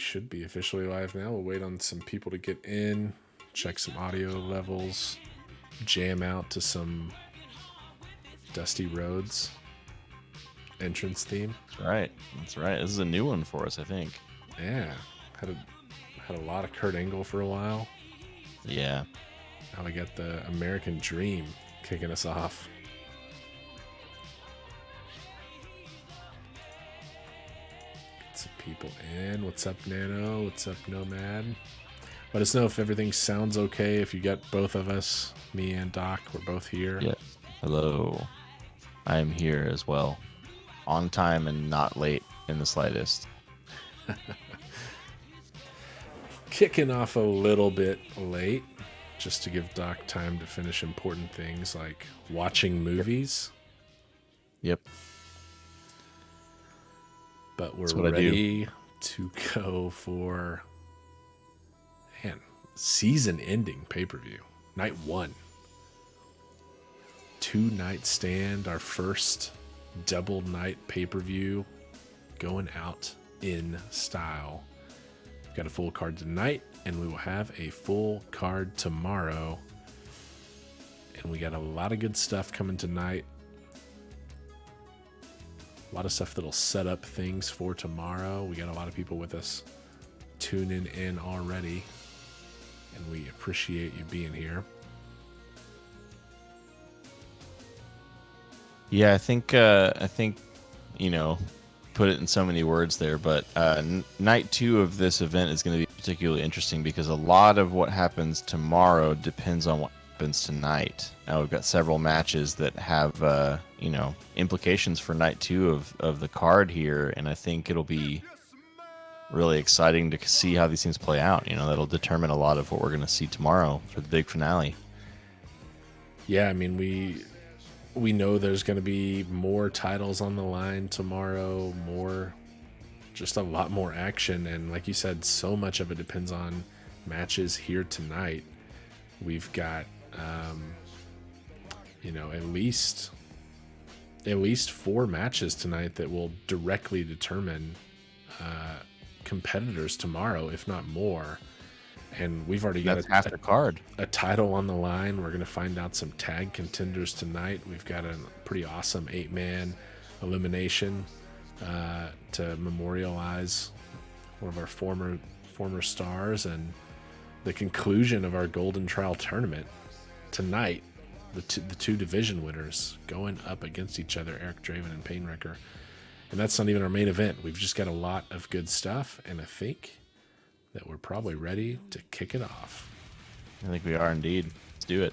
should be officially live now. We'll wait on some people to get in, check some audio levels, jam out to some Dusty Roads entrance theme. That's right. That's right. This is a new one for us, I think. Yeah, had a lot of Kurt Angle for a while. Yeah. Now we got the American Dream kicking us off. Get some people in. What's up, Nano? What's up, Nomad? Let us know if everything sounds okay. If you got both of us, me and Doc, we're both here. Yeah. Hello. I am here as well. On time and not late in the slightest. Kicking off a little bit late, just to give Doc time to finish important things like watching movies. Yep. But we're ready to go for, season-ending pay-per-view. Night 1. 2-night stand, our first double night pay-per-view going out in style. We've got a full card tonight, and we will have a full card tomorrow. And we got a lot of good stuff coming tonight. A lot of stuff that'll set up things for tomorrow. We got a lot of people with us tuning in already, and we appreciate you being here. Yeah, I think put it in so many words there, but night 2 of this event is going to be particularly interesting because a lot of what happens tomorrow depends on what happens tonight. Now we've got several matches that have implications for night 2 of the card here, and I think it'll be really exciting to see how these things play out. That'll determine a lot of what we're going to see tomorrow for the big finale. Yeah, I mean, we know there's going to be more titles on the line tomorrow, just a lot more action. And like you said, so much of it depends on matches here tonight. We've got, at least 4 matches tonight that will directly determine competitors tomorrow, if not more. And we've already got half the card. A title on the line. We're going to find out some tag contenders tonight. We've got a pretty awesome 8-man elimination to memorialize one of our former stars, and the conclusion of our Golden Trial tournament tonight. The two division winners going up against each other, Eric Draven and Painwrecker. And that's not even our main event. We've just got a lot of good stuff, and I think that we're probably ready to kick it off. I think we are indeed. Let's do it.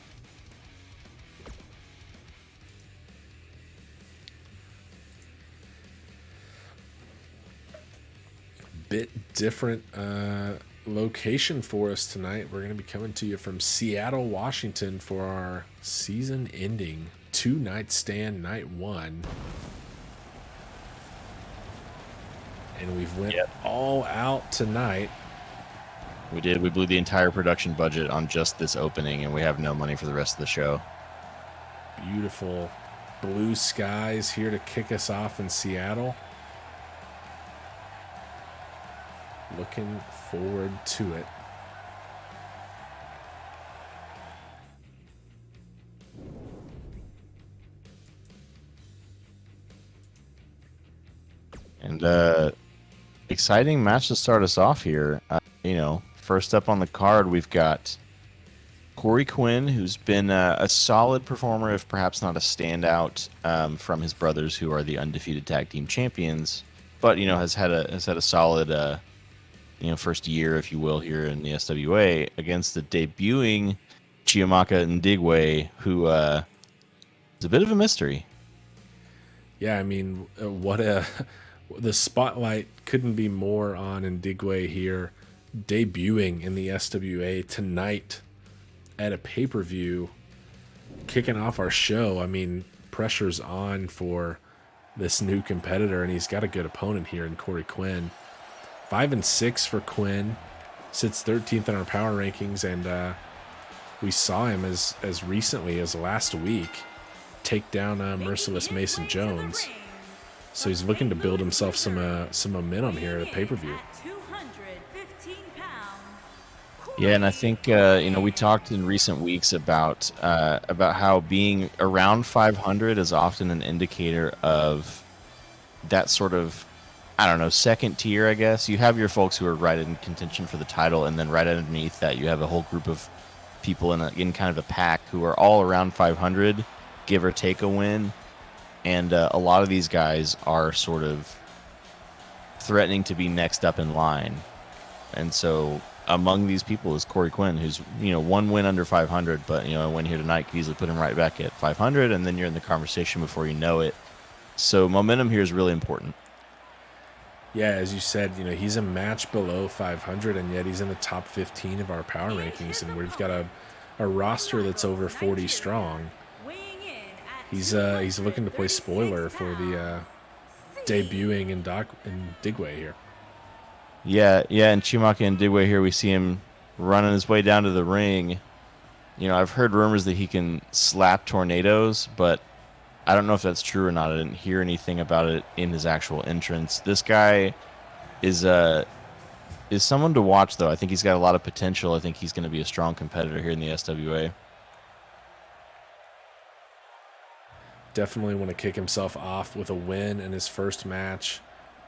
Bit different location for us tonight. We're going to be coming to you from Seattle, Washington for our season-ending 2-night stand, night 1. And we've went all out tonight. We did. We blew the entire production budget on just this opening, and we have no money for the rest of the show. Beautiful blue skies here to kick us off in Seattle. Looking forward to it. And exciting match to start us off here. First up on the card, we've got Corey Quinn, who's been a solid performer, if perhaps not a standout, from his brothers, who are the undefeated tag team champions. But has had a solid first year, if you will, here in the SWA against the debuting Chiamaka Ndigwe, who is a bit of a mystery. Yeah, I mean, the spotlight couldn't be more on Ndigwe here, debuting in the SWA tonight at a pay-per-view, kicking off our show. I mean, pressure's on for this new competitor, and he's got a good opponent here in Corey Quinn. 5-6 for Quinn, sits 13th in our power rankings, and we saw him as recently as last week take down Merciless Mason Jones. So he's looking to build himself some momentum here at a pay-per-view. Yeah, and I think we talked in recent weeks about how being around 500 is often an indicator of that sort of, I don't know, second tier, I guess. You have your folks who are right in contention for the title, and then right underneath that, you have a whole group of people in kind of a pack who are all around 500, give or take a win. And a lot of these guys are sort of threatening to be next up in line. And so among these people is Corey Quinn, who's, one win under 500, but, a win here tonight could easily put him right back at 500, and then you're in the conversation before you know it. So momentum here is really important. Yeah, as you said, he's a match below 500, and yet he's in the top 15 of our power rankings, and we've got a roster that's over 40 strong. He's looking to play spoiler for the debuting in Digway here. Yeah, and Chimaka and Digway here, we see him running his way down to the ring. I've heard rumors that he can slap tornadoes, but I don't know if that's true or not. I didn't hear anything about it in his actual entrance. This guy is someone to watch, though. I think he's got a lot of potential. I think he's going to be a strong competitor here in the SWA. Definitely want to kick himself off with a win in his first match.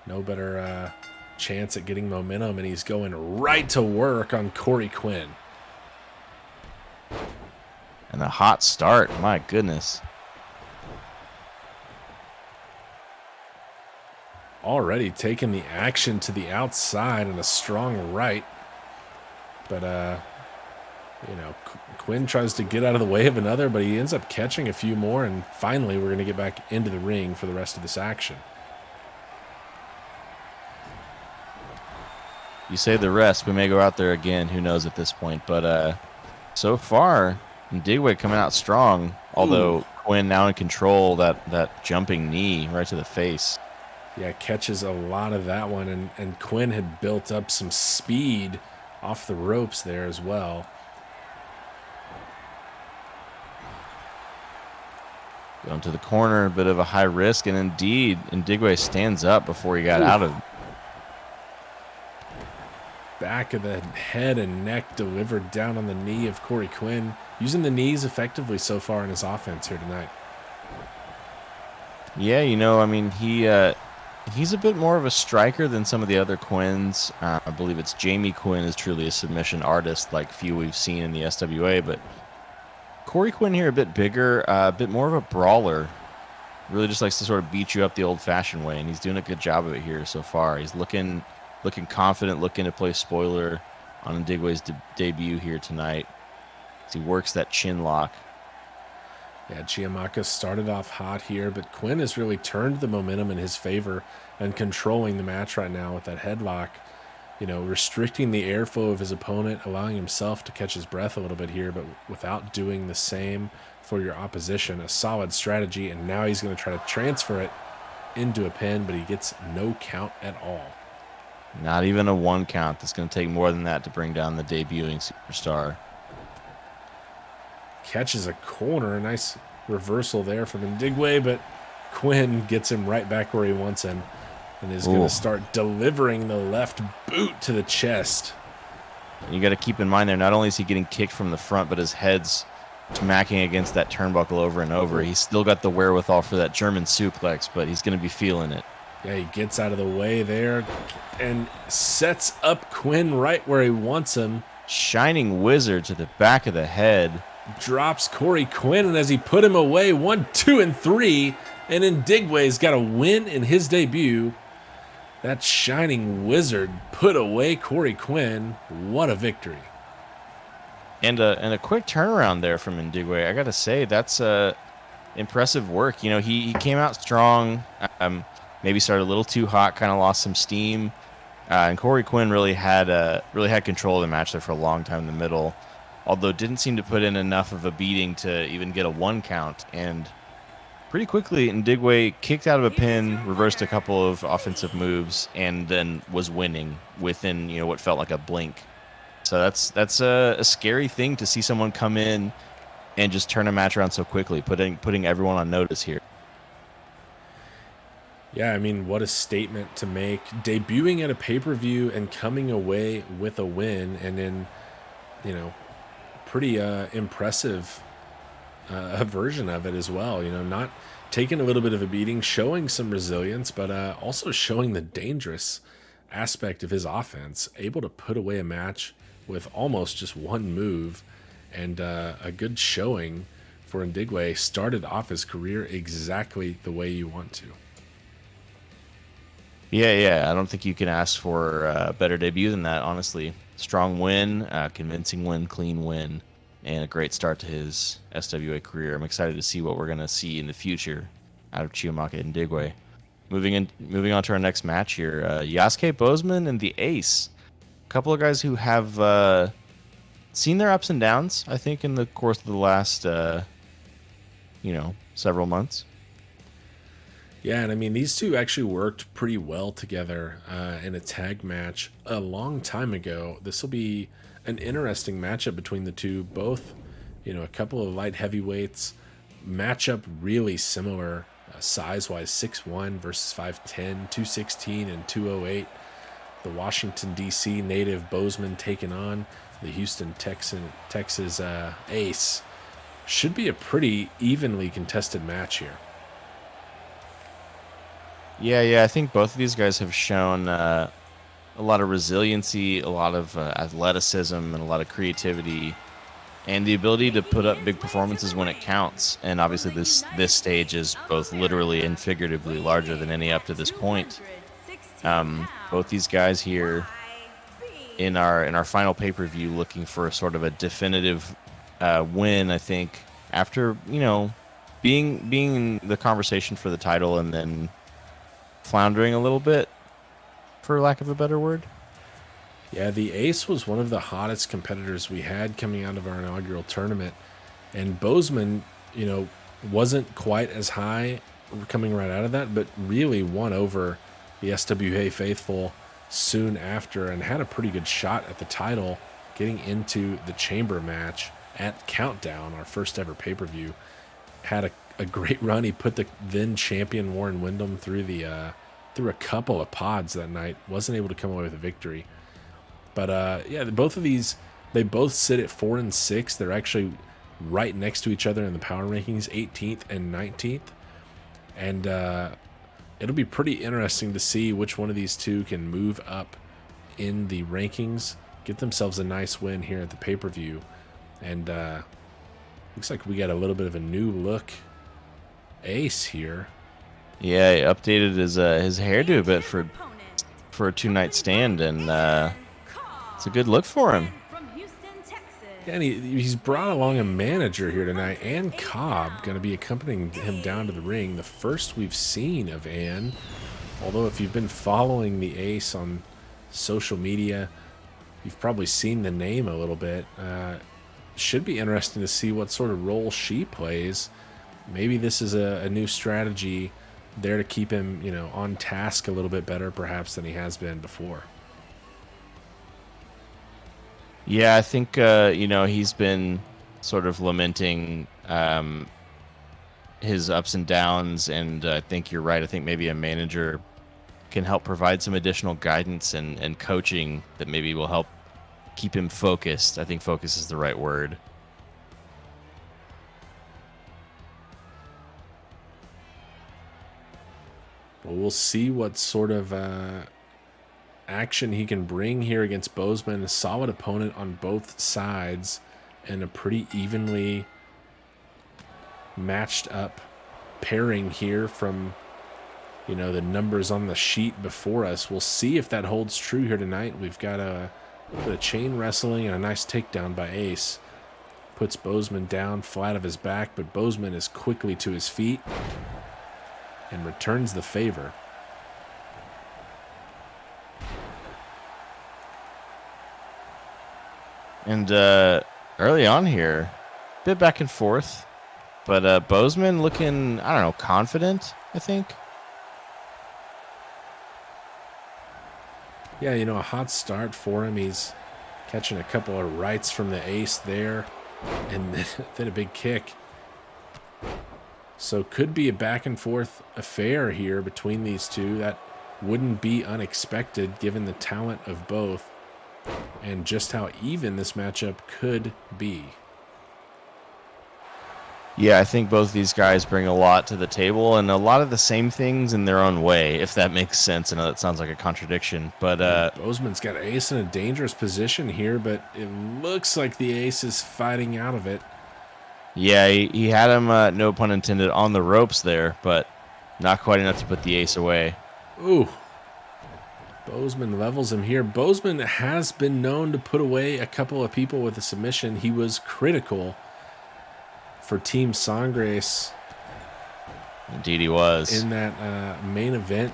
No better chance at getting momentum, and he's going right to work on Corey Quinn. And a hot start. My goodness. Already taking the action to the outside and a strong right. But, Quinn tries to get out of the way of another, but he ends up catching a few more, and finally we're going to get back into the ring for the rest of this action. You say the rest. We may go out there again. Who knows at this point. But so far, Digway coming out strong, although Quinn now in control, that jumping knee right to the face. Yeah, catches a lot of that one, and Quinn had built up some speed off the ropes there as well. Going to the corner, a bit of a high risk, and indeed, Digway stands up before he got out of it. Back of the head and neck delivered down on the knee of Corey Quinn, using the knees effectively so far in his offense here tonight. Yeah, he's a bit more of a striker than some of the other Quinns. I believe it's Jamie Quinn is truly a submission artist like few we've seen in the SWA, but Corey Quinn here a bit bigger, a bit more of a brawler. Really just likes to sort of beat you up the old-fashioned way, and he's doing a good job of it here so far. He's looking confident, looking to play spoiler on Digway's debut here tonight as he works that chin lock. Yeah, Chimaka started off hot here, but Quinn has really turned the momentum in his favor and controlling the match right now with that headlock, restricting the airflow of his opponent, allowing himself to catch his breath a little bit here, but without doing the same for your opposition. A solid strategy, and now he's going to try to transfer it into a pin, but he gets no count at all. Not even a 1 count. That's going to take more than that to bring down the debuting superstar. Catches a corner, a nice reversal there from Ndigwe, but Quinn gets him right back where he wants him and is going to start delivering the left boot to the chest. And you got to keep in mind there, not only is he getting kicked from the front, but his head's smacking against that turnbuckle over and over. He's still got the wherewithal for that German suplex, but he's going to be feeling it. Yeah, he gets out of the way there and sets up Quinn right where he wants him. Shining Wizard to the back of the head. Drops Corey Quinn, and as he put him away, 1, 2, and 3, and Ndigwe's got a win in his debut. That Shining Wizard put away Corey Quinn. What a victory. And a quick turnaround there from Ndigwe. I got to say, that's impressive work. He came out strong, maybe started a little too hot, kind of lost some steam. And Corey Quinn really had control of the match there for a long time in the middle, although didn't seem to put in enough of a beating to even get a 1 count. And pretty quickly, Ndigwe kicked out of a pin, reversed a couple of offensive moves, and then was winning within what felt like a blink. So that's a scary thing to see someone come in and just turn a match around so quickly, putting everyone on notice here. Yeah, what a statement to make. Debuting at a pay-per-view and coming away with a win, and then you know, pretty impressive version of it as well. You know, not taking a little bit of a beating, showing some resilience, but also showing the dangerous aspect of his offense, able to put away a match with almost just one move, and a good showing for Ndigwe. Started off his career exactly the way you want to. Yeah, yeah. I don't think you can ask for a better debut than that, honestly. Strong win, convincing win, clean win, and a great start to his SWA career. I'm excited to see what we're going to see in the future out of Chiyomaka and Digwe. Moving on to our next match here, Yasuke Bozeman and the Ace. A couple of guys who have seen their ups and downs, I think, in the course of the last, several months. Yeah, and I mean, these two actually worked pretty well together in a tag match a long time ago. This will be an interesting matchup between the two. Both, you know, a couple of light heavyweights. Matchup really similar size wise, 6'1 versus 5'10, 216 and 208. The Washington, D.C. native Bozeman taking on the Houston, Texas Ace. Should be a pretty evenly contested match here. Yeah. I think both of these guys have shown a lot of resiliency, a lot of athleticism, and a lot of creativity, and the ability to put up big performances when it counts. And obviously, this stage is both literally and figuratively larger than any up to this point. Both these guys here in our final pay-per-view, looking for a sort of a definitive win. I think after being in the conversation for the title and then floundering a little bit, for lack of a better word. Yeah, the Ace was one of the hottest competitors we had coming out of our inaugural tournament. And Bozeman, you know, wasn't quite as high coming right out of that, but really won over the SWA faithful soon after and had a pretty good shot at the title, getting into the chamber match at Countdown, our first ever pay-per-view. Had a great run. He put the then champion Warren Windham through a couple of pods that night. Wasn't able to come away with a victory. But yeah, both of these, they both sit at 4 and 6. They're actually right next to each other in the power rankings, 18th and 19th. And it'll be pretty interesting to see which one of these two can move up in the rankings, get themselves a nice win here at the pay-per-view. And looks like we got a little bit of a new look Ace here. Yeah, he updated his hairdo a bit for a 2-night stand, and it's a good look for him. Yeah, and he's brought along a manager here tonight. Ann Cobb going to be accompanying him down to the ring. The first we've seen of Ann. Although if you've been following the Ace on social media, you've probably seen the name a little bit. Should be interesting to see what sort of role she plays. Maybe this is a new strategy there to keep him, you know, on task a little bit better, perhaps, than he has been before. Yeah, I think he's been sort of lamenting his ups and downs, and I think you're right. I think maybe a manager can help provide some additional guidance and coaching that maybe will help keep him focused. I think focus is the right word. Well, we'll see what sort of action he can bring here against Bozeman. A solid opponent on both sides and a pretty evenly matched up pairing here from, you know, the numbers on the sheet before us. We'll see if that holds true here tonight. We've got a little bit of chain wrestling and a nice takedown by Ace. Puts Bozeman down flat of his back, but Bozeman is quickly to his feet and returns the favor. And early on here, a bit back and forth, but Bozeman looking, I don't know, confident, I think. Yeah, you know, a hot start for him. He's catching a couple of rights from the Ace there, and then a big kick. So could be a back and forth affair here between these two. That wouldn't be unexpected given the talent of both. and just how even this matchup could be. Yeah, I think both these guys bring a lot to the table and a lot of the same things in their own way, if that makes sense. I know that sounds like a contradiction, but Bozeman's got Ace in a dangerous position here, but it looks like the Ace is fighting out of it. yeah, he had him, no pun intended, on the ropes there, but not quite enough to put the Ace away. Ooh. Bozeman levels him here. Bozeman has been known to put away a couple of people with a submission. He was critical for Team Sangres. Indeed he was. In that main event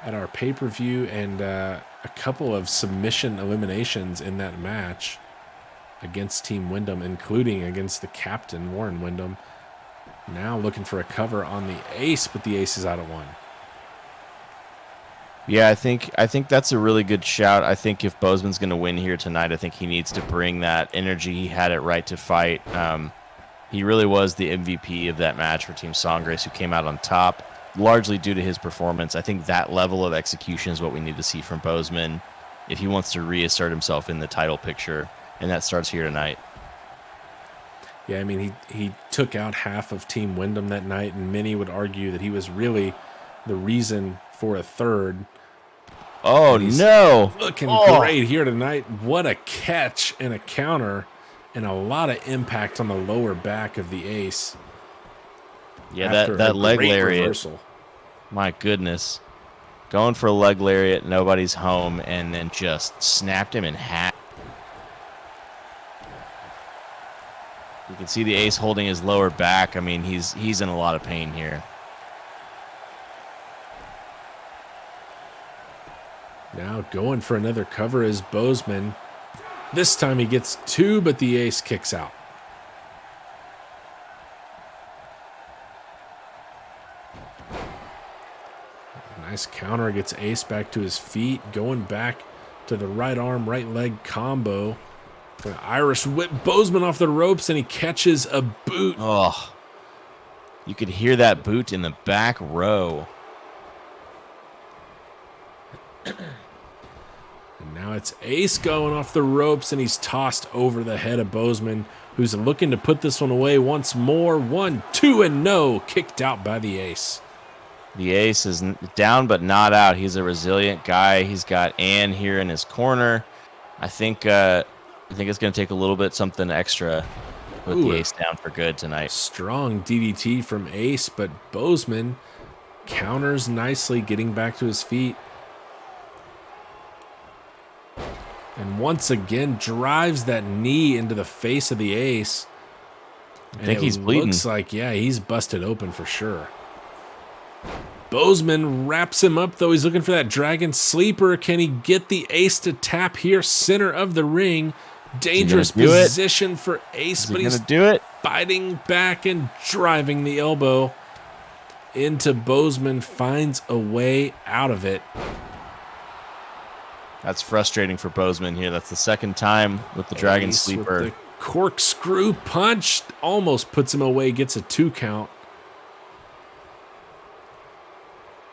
at our pay-per-view, and a couple of submission eliminations in that match against Team Wyndham, including against the captain, Warren Wyndham. Now looking for a cover on the Ace, but the Ace is out at 1. Yeah, I think that's a really good shout. I think if Bozeman's going to win here tonight, I think he needs to bring that energy. He had it right to fight. He really was the MVP of that match for Team Sangres, who came out on top, largely due to his performance. I think that level of execution is what we need to see from Bozeman if he wants to reassert himself in the title picture, and that starts here tonight. Yeah, I mean, he took out half of Team Wyndham that night, and many would argue that he was really the reason for a third. Oh, no. Looking great here tonight. What a catch and a counter, and a lot of impact on the lower back of the Ace. Yeah, that leg lariat. Reversal. My goodness. Going for a leg lariat, nobody's home, and then just snapped him in half. You can see the Ace holding his lower back. I mean, he's in a lot of pain here. Now going for another cover is Bozeman. This time he gets 2, but the Ace kicks out. Nice counter, gets Ace back to his feet, going back to the right arm, right leg combo. The Irish whip Bozeman off the ropes, and he catches a boot. Oh, you could hear that boot in the back row. And now it's Ace going off the ropes, and he's tossed over the head of Bozeman, who's looking to put this one away once more. 1, 2, and no. Kicked out by the Ace. The Ace is down but not out. He's a resilient guy. He's got Ann here in his corner. I think it's going to take a little bit something extra to put the Ace down for good tonight. Strong DDT from Ace, but Bozeman counters nicely, getting back to his feet. And once again drives that knee into the face of the Ace. I think he's bleeding. Looks like, yeah, he's busted open for sure. Bozeman wraps him up, though. He's looking for that Dragon Sleeper. Can he get the Ace to tap here? Center of the ring. Dangerous position for Ace, but he's fighting back and driving the elbow into Bozeman. Finds a way out of it. That's frustrating for Bozeman here. That's the second time with the Dragon Sleeper. With the corkscrew punch almost puts him away, gets a 2 count.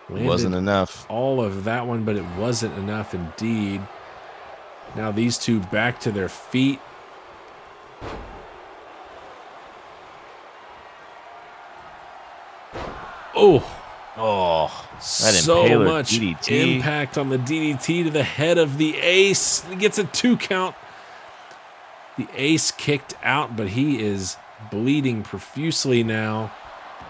Landed wasn't enough. All of that one, but it wasn't enough indeed. Now these two back to their feet. Oh, that so much DDT. Impact on the DDT to the head of the Ace. He gets a 2 count. The Ace kicked out, but he is bleeding profusely now.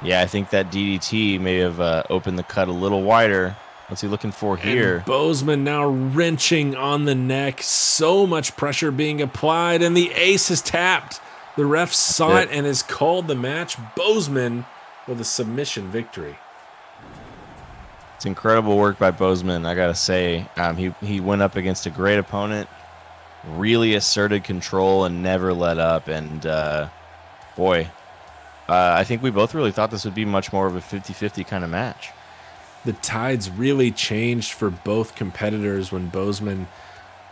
Yeah, I think that DDT may have opened the cut a little wider. What's he looking for here? And Bozeman now wrenching on the neck. So much pressure being applied, and the Ace is tapped. The ref saw it and has called the match. Bozeman with a submission victory. It's incredible work by Bozeman, I got to say. He went up against a great opponent, really asserted control and never let up. And, boy, I think we both really thought this would be much more of a 50-50 kind of match. The tides really changed for both competitors when Bozeman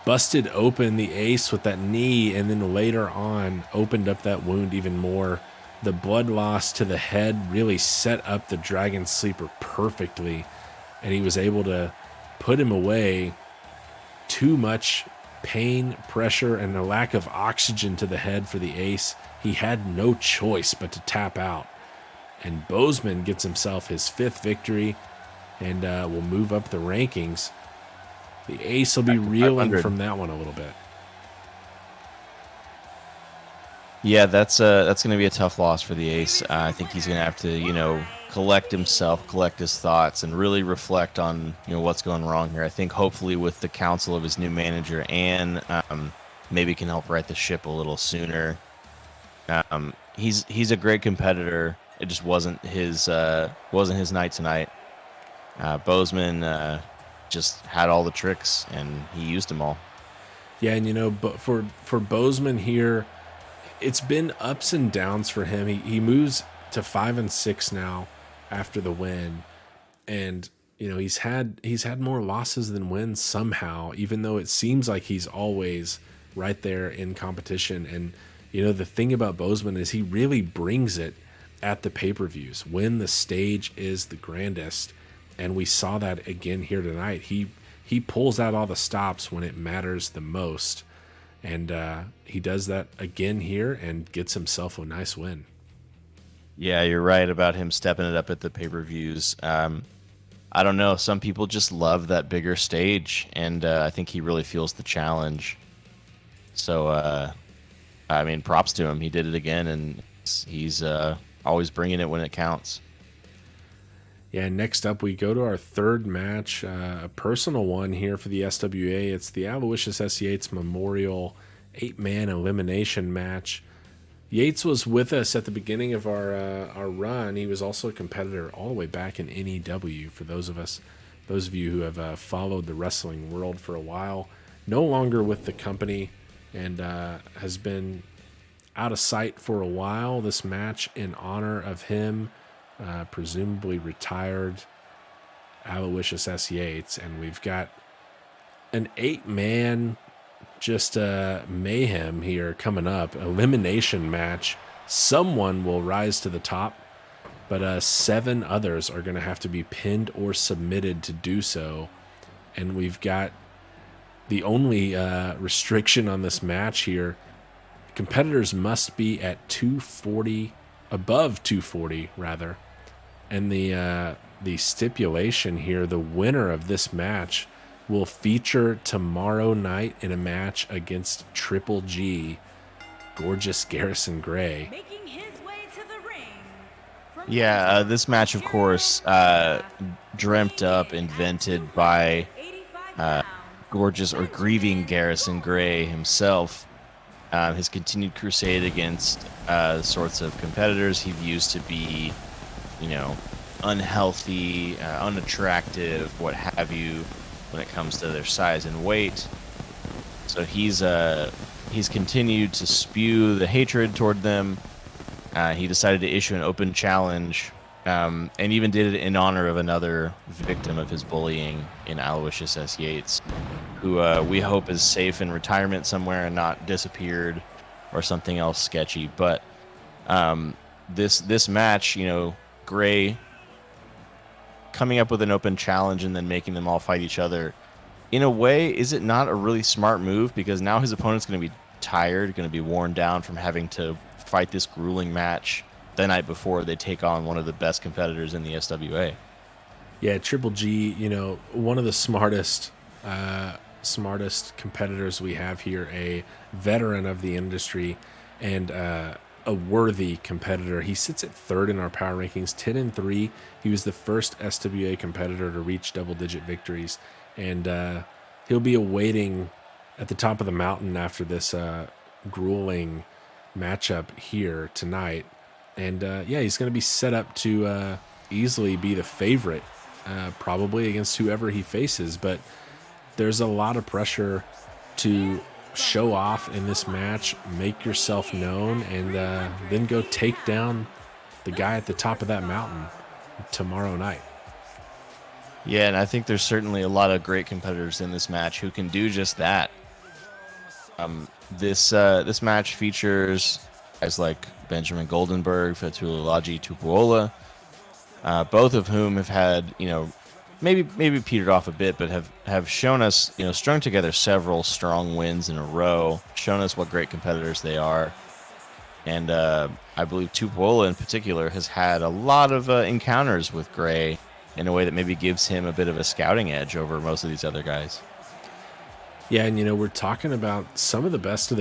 busted open the Ace with that knee, and then later on opened up that wound even more. The blood loss to the head really set up the Dragon Sleeper perfectly, and he was able to put him away too much pain, pressure, and a lack of oxygen to the head for the ace. He had no choice but to tap out. And Bozeman gets himself his 5th victory and will move up the rankings. The ace will be Back to reeling 500. from that one a little bit. Yeah, that's going to be a tough loss for the ace. I think he's going to have to, collect himself, collect his thoughts, and really reflect on, what's going wrong here. I think hopefully with the counsel of his new manager, Ann, maybe can help right the ship a little sooner. He's a great competitor. It just wasn't his night tonight. Bozeman just had all the tricks and he used them all. Yeah, and but for Bozeman here, it's been ups and downs for him. He moves to 5-6 now after the win, and he's had more losses than wins somehow, even though it seems like he's always right there in competition. And the thing about Bozeman is he really brings it at the pay-per-views when the stage is the grandest, and we saw that again here tonight. He pulls out all the stops when it matters the most. And he does that again here and gets himself a nice win. Yeah, you're right about him stepping it up at the pay-per-views. I don't know. Some people just love that bigger stage, and I think he really feels the challenge. So, props to him. He did it again, and he's always bringing it when it counts. Yeah, next up we go to our third match, a personal one here for the SWA. It's the Aloysius S. Yates Memorial 8-man elimination match. Yates was with us at the beginning of our run. He was also a competitor all the way back in NEW. For those of you who have followed the wrestling world for a while, no longer with the company, and has been out of sight for a while. This match in honor of him. Presumably retired Aloysius S. Yates, and we've got an 8-man just mayhem here coming up. Elimination match. Someone will rise to the top, but 7 others are going to have to be pinned or submitted to do so. And we've got the only restriction on this match here. Competitors must be at 240, above 240 rather. And the stipulation here, the winner of this match will feature tomorrow night in a match against Triple G, Gorgeous Garrison Gray. Making his way to the ring. Yeah, this match, of course, dreamt up, invented by gorgeous or grieving Garrison Gray himself. His continued crusade against sorts of competitors he views to be, unhealthy, unattractive, what have you, when it comes to their size and weight. So he's continued to spew the hatred toward them. He decided to issue an open challenge, and even did it in honor of another victim of his bullying in Aloysius S. Yates, who we hope is safe in retirement somewhere and not disappeared or something else sketchy. But this match, Gray coming up with an open challenge and then making them all fight each other, in a way, is it not a really smart move? Because now his opponent's going to be tired, going to be worn down from having to fight this grueling match the night before they take on one of the best competitors in the SWA. Yeah, Triple G, one of the smartest competitors we have here, a veteran of the industry and a worthy competitor. He sits at 3rd in our power rankings, 10-3. He was the first SWA competitor to reach double-digit victories, and he'll be awaiting at the top of the mountain after this grueling matchup here tonight. And he's going to be set up to easily be the favorite, probably against whoever he faces. But there's a lot of pressure to show off in this match, make yourself known, and then go take down the guy at the top of that mountain tomorrow night. Yeah, and I think there's certainly a lot of great competitors in this match who can do just that. This match features guys like Benjamin Goldenberg, Fetulolaji Tupuola, both of whom have had, maybe petered off a bit, but have shown us, strung together several strong wins in a row, shown us what great competitors they are. And I believe Tupuola in particular has had a lot of encounters with Gray in a way that maybe gives him a bit of a scouting edge over most of these other guys. Yeah, and we're talking about some of the best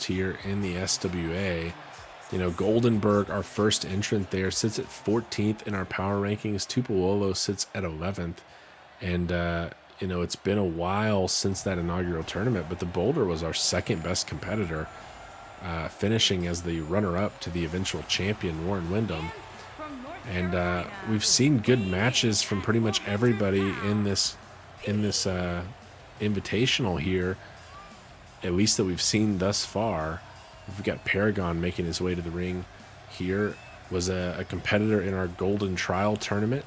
here in the SWA. Goldenberg, our first entrant there, sits at 14th in our power rankings. Tupuolo sits at 11th. And, it's been a while since that inaugural tournament, but the Boulder was our second best competitor, finishing as the runner-up to the eventual champion, Warren Wyndham. And we've seen good matches from pretty much everybody in this invitational here, at least that we've seen thus far. We've got Paragon making his way to the ring here. Was a competitor in our Golden Trial tournament.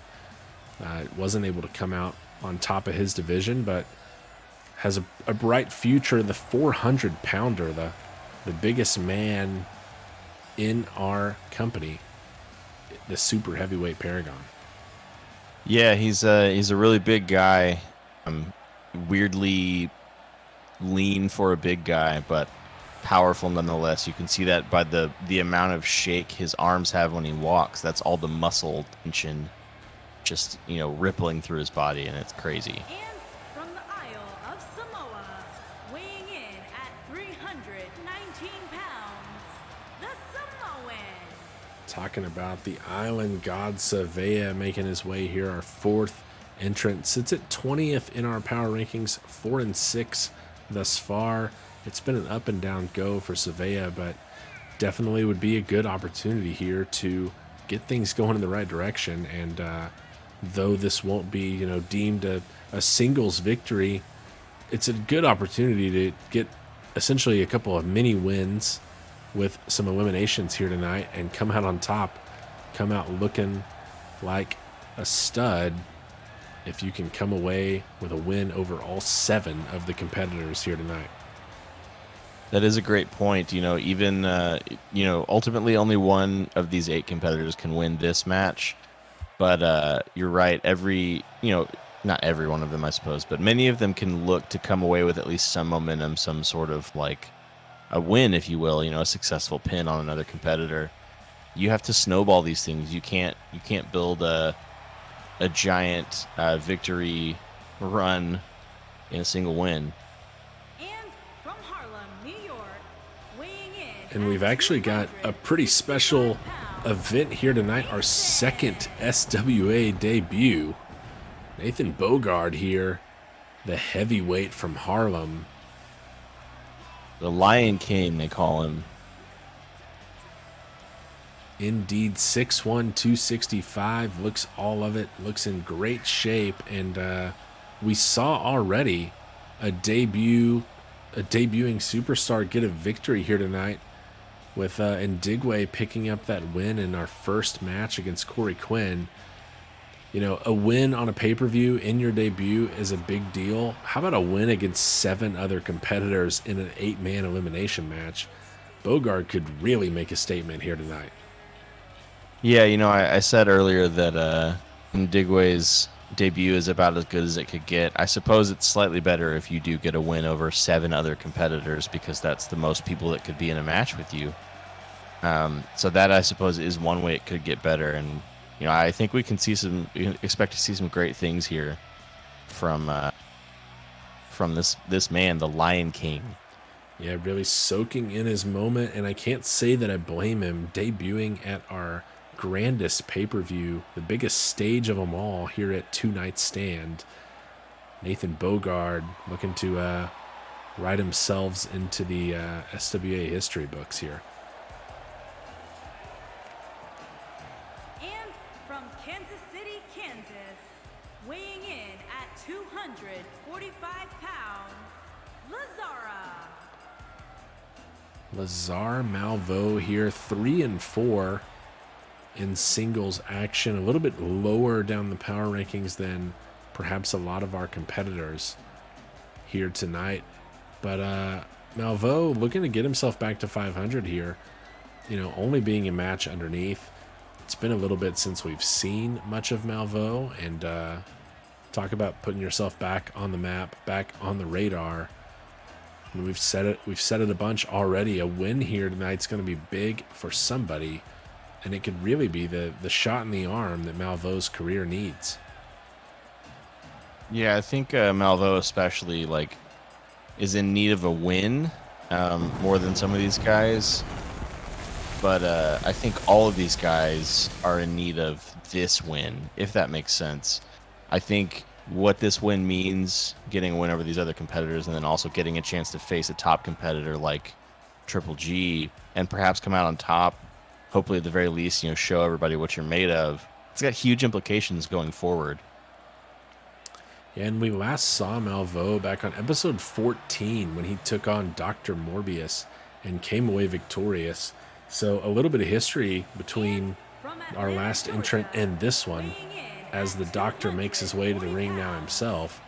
Wasn't able to come out on top of his division, but has a bright future. The 400-pounder, the biggest man in our company, the super heavyweight Paragon. Yeah, he's a really big guy. Weirdly lean for a big guy, but powerful nonetheless. You can see that by the amount of shake his arms have when he walks. That's all the muscle tension just, rippling through his body, and it's crazy. And from the Isle of Samoa, weighing in at 319 pounds, the Samoan. Talking about the Island God SWA making his way here, our fourth entrant, sits at 20th in our power rankings, 4-6 thus far. It's been an up and down go for SWA, but definitely would be a good opportunity here to get things going in the right direction. And though this won't be, deemed a singles victory, it's a good opportunity to get essentially a couple of mini wins with some eliminations here tonight and come out on top, come out looking like a stud if you can come away with a win over all 7 of the competitors here tonight. That is a great point. Even ultimately only one of these 8 competitors can win this match. But you're right. Not every one of them, I suppose, but many of them can look to come away with at least some momentum, some sort of like a win, if you will. A successful pin on another competitor. You have to snowball these things. You can't build a giant victory run in a single win. And from Harlem, New York, weighing in. And we've actually got a pretty special event here tonight, our second SWA debut. Nathan Bogard here, the heavyweight from Harlem. The Lion King, they call him. Indeed, 6'1", 265, looks all of it, looks in great shape. And we saw already a debuting superstar get a victory here tonight with Ndigwe picking up that win in our first match against Corey Quinn. A win on a pay-per-view in your debut is a big deal. How about a win against 7 other competitors in an 8-man elimination match? Bogard could really make a statement here tonight. Yeah, I said earlier that Ndigwe's debut is about as good as it could get. I suppose it's slightly better if you do get a win over 7 other competitors, because that's the most people that could be in a match with you. So that, I suppose, is one way it could get better. And I think we can expect to see some great things here from this man, the Lion King. Yeah, really soaking in his moment, and I can't say that I blame him. Debuting at our grandest pay-per-view, the biggest stage of them all here at Two Night Stand. Nathan Bogard looking to write themselves into the SWA history books here. And from Kansas City, Kansas, weighing in at 245 pounds, Lazara. Lazar Malvo here, 3-4 in singles action. A little bit lower down the power rankings than perhaps a lot of our competitors here tonight. But Malvo looking to get himself back to 500 here. Only being a match underneath. It's been a little bit since we've seen much of Malvo, and Talk about putting yourself back on the map, back on the radar. And we've said it a bunch already. A win here tonight's going to be big for somebody, and it could really be the shot in the arm that Malveau's career needs. Yeah, I think Malveaux especially is in need of a win more than some of these guys. But I think all of these guys are in need of this win, if that makes sense. I think what this win means, getting a win over these other competitors, and then also getting a chance to face a top competitor like Triple G, and perhaps come out on top. Hopefully, at the very least, show everybody what you're made of. It's got huge implications going forward. Yeah, and we last saw Malveaux back on episode 14 when he took on Dr. Morbius and came away victorious. So a little bit of history between our last entrant and this one, as the Doctor makes his way to the ring now himself.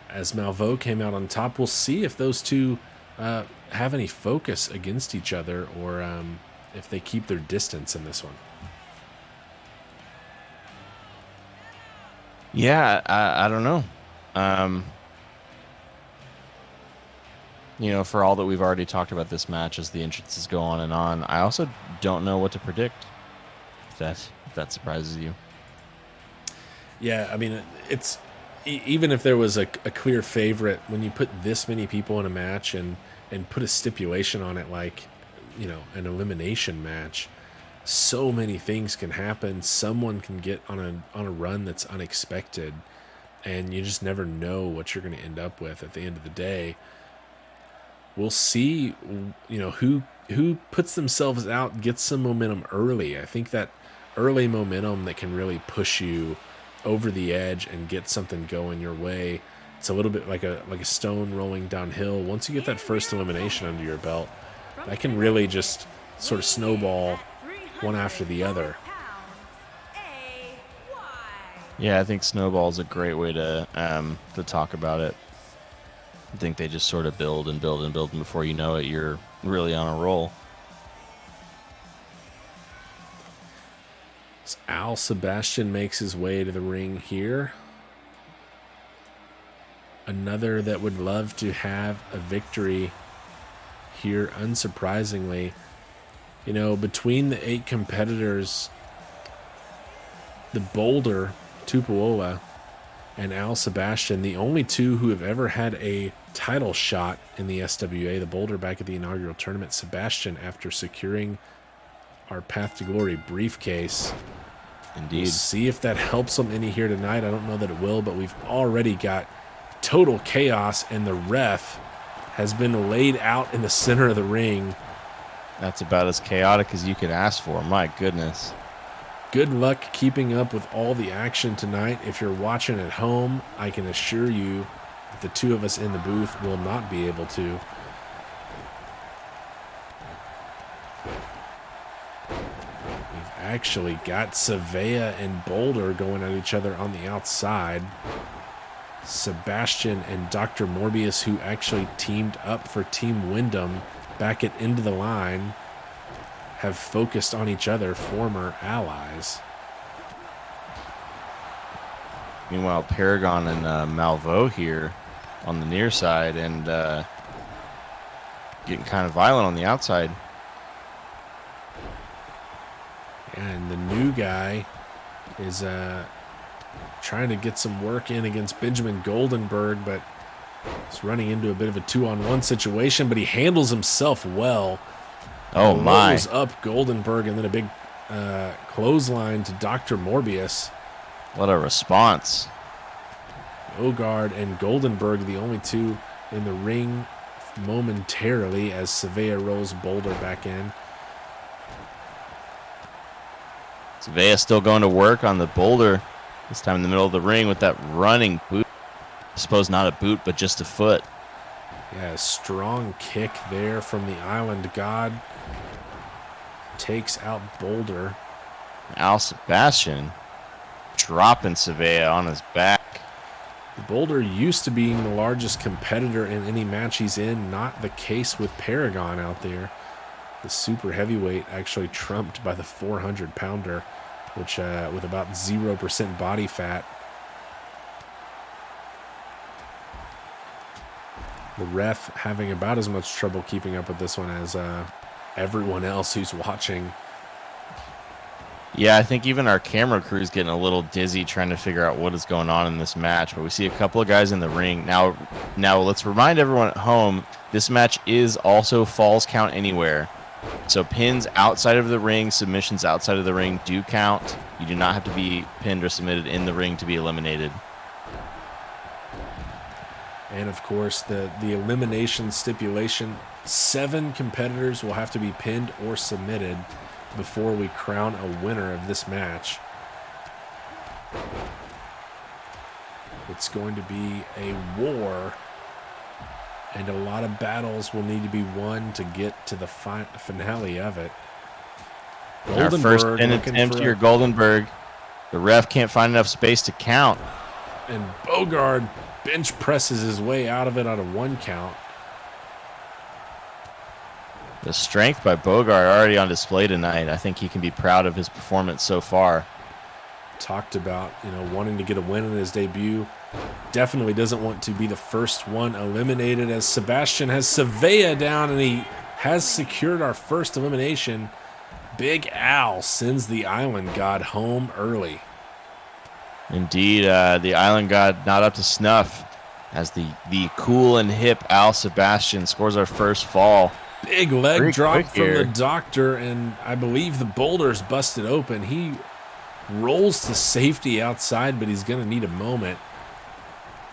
As Malveaux came out on top, we'll see if those two have any focus against each other, or if they keep their distance in this one. Yeah, I don't know. For all that we've already talked about this match as the entrances go on and on, I also don't know what to predict. If that surprises you. Yeah, I mean, it's even if there was a clear favorite, when you put this many people in a match and put a stipulation on it, like, an elimination match, so many things can happen. Someone can get on a run that's unexpected, and you just never know what you're going to end up with at the end of the day. We'll see, who puts themselves out, gets some momentum early. I think that early momentum that can really push you over the edge and get something going your way. It's a little bit like a stone rolling downhill. Once you get that first elimination under your belt, that can really just sort of snowball one after the other. Yeah, I think snowball is a great way to talk about it. I think they just sort of build and build and build, and before you know it, you're really on a roll. So Al Sebastian makes his way to the ring here. Another that would love to have a victory here, unsurprisingly. Between the 8 competitors, the Boulder, Tupuola, and Al Sebastian, the only 2 who have ever had a title shot in the SWA, the Boulder back at the inaugural tournament, Sebastian after securing our Path to Glory briefcase. Indeed. We'll see if that helps them any here tonight. I don't know that it will, but we've already got total chaos, and the ref has been laid out in the center of the ring. That's about as chaotic as you could ask for. My goodness. Good luck keeping up with all the action tonight. If you're watching at home, I can assure you that the 2 of us in the booth will not be able to. We've actually got Savea and Boulder going at each other on the outside. Sebastian and Dr. Morbius, who actually teamed up for Team Wyndham back at End of the Line, have focused on each other, former allies. Meanwhile, Paragon and Malveaux here on the near side, and getting kind of violent on the outside. And the new guy is trying to get some work in against Benjamin Goldenberg, but he's running into a bit of a 2-on-1 situation, but he handles himself well. Oh, my. Rolls up Goldenberg, and then a big clothesline to Dr. Morbius. What a response. Ogard and Goldenberg, the only 2 in the ring momentarily, as Savea rolls Boulder back in. Savea still going to work on the Boulder, this time in the middle of the ring with that running boot. I suppose not a boot, but just a foot. Yeah, strong kick there from the Island God. Takes out Boulder. Al Sebastian dropping Savea on his back. Boulder used to being the largest competitor in any match he's in. Not the case with Paragon out there. The super heavyweight actually trumped by the 400-pounder, which with about 0% body fat. The ref having about as much trouble keeping up with this one as everyone else who's watching. Yeah, I think even our camera crew is getting a little dizzy trying to figure out what is going on in this match. But we see a couple of guys in the ring. Now let's remind everyone at home, this match is also falls count anywhere. So pins outside of the ring, submissions outside of the ring do count. You do not have to be pinned or submitted in the ring to be eliminated. And of course, the elimination stipulation, 7 competitors will have to be pinned or submitted before we crown a winner of this match. It's going to be a war, and a lot of battles will need to be won to get to the finale of it. Our first pin attempt here, Goldenberg. The ref can't find enough space to count. And Bogard bench presses his way out of it on a 1 count. The strength by Bogart already on display tonight. I think he can be proud of his performance so far. Talked about, wanting to get a win in his debut. Definitely doesn't want to be the first one eliminated, as Sebastian has SWA down and he has secured our first elimination. Big Al sends the Island God home early. Indeed, the Island God not up to snuff, as the cool and hip Al Sebastian scores our first fall. Big leg Pretty drop quick from here. the doctor, and I believe the boulder's busted open. He rolls to safety outside, but he's going to need a moment.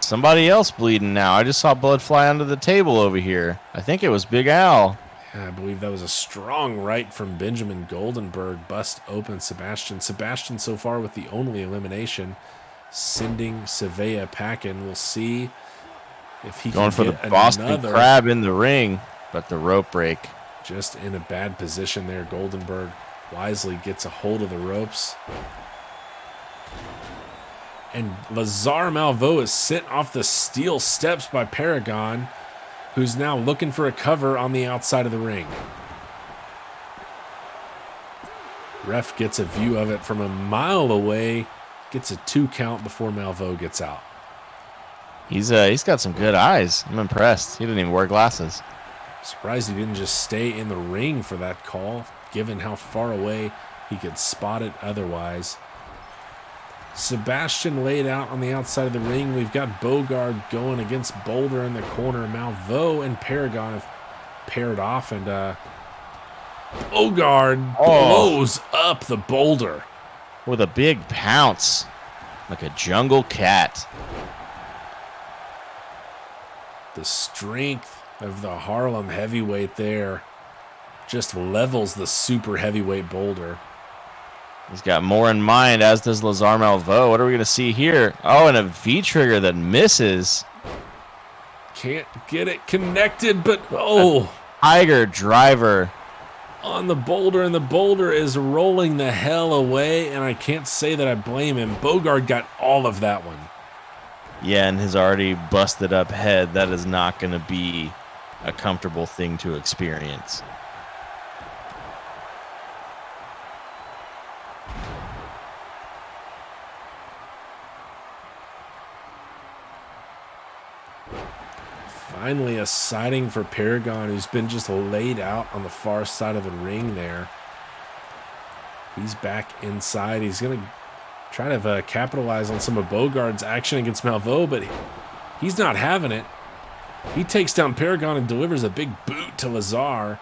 Somebody else bleeding now. I just saw blood fly onto the table over here. I think it was Big Al. Yeah, I believe that was a strong right from Benjamin Goldenberg. Bust open Sebastian. Sebastian so far with the only elimination, sending SWA packing. We'll see if he Going can for get the Boston another. Crab in the ring, but the rope break. Just in a bad position there. Goldenberg wisely gets a hold of the ropes. And Lazar Malvo is sent off the steel steps by Paragon, who's now looking for a cover on the outside of the ring. Ref gets a view of it from a mile away, gets a 2 count before Malvo gets out. He's got some good eyes. I'm impressed. He didn't even wear glasses. Surprised he didn't just stay in the ring for that call, given how far away he could spot it otherwise. Sebastian laid out on the outside of the ring. We've got Bogard going against Boulder in the corner. Malvo and Paragon have paired off, and Bogard blows up the Boulder. With a big pounce, like a jungle cat. The strength of the Harlem heavyweight there just levels the super heavyweight Boulder. He's got more in mind, as does Lazar Malvo. What are we going to see here? Oh, and a V-trigger that misses. Can't get it connected, but Tiger driver. On the Boulder, and the Boulder is rolling the hell away, and I can't say that I blame him. Bogard got all of that one. Yeah, and his already busted up head. That is not going to be a comfortable thing to experience. Finally, a sighting for Paragon, who's been just laid out on the far side of the ring there. He's back inside. He's going to try to capitalize on some of Bogard's action against Malvo, but he's not having it. He takes down Paragon and delivers a big boot to Lazar,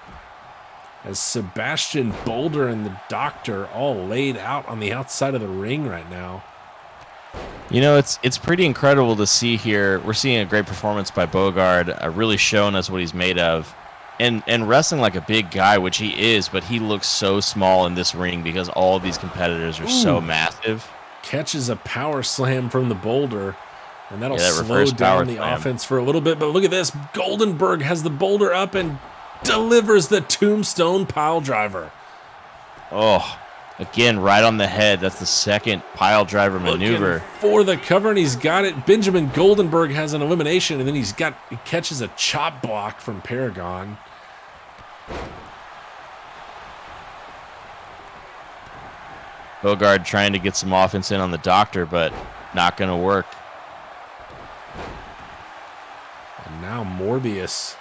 as Sebastian, Boulder, and the Doctor all laid out on the outside of the ring right now. You know, it's pretty incredible to see here. We're seeing a great performance by Bogard, really showing us what he's made of. And wrestling like a big guy, which he is, but he looks so small in this ring because all of these competitors are so massive. Catches a power slam from the Boulder, and that'll that slow reverse power down the slam. offense for a little bit. But look at this. Goldenberg has the Boulder up and delivers the tombstone pile driver. Oh, again, right on the head. That's the second pile driver maneuver. Looking for the cover, and he's got it. Benjamin Goldenberg has an elimination, and then he catches a chop block from Paragon. Bogard trying to get some offense in on the Doctor, but not going to work. And Now Morbius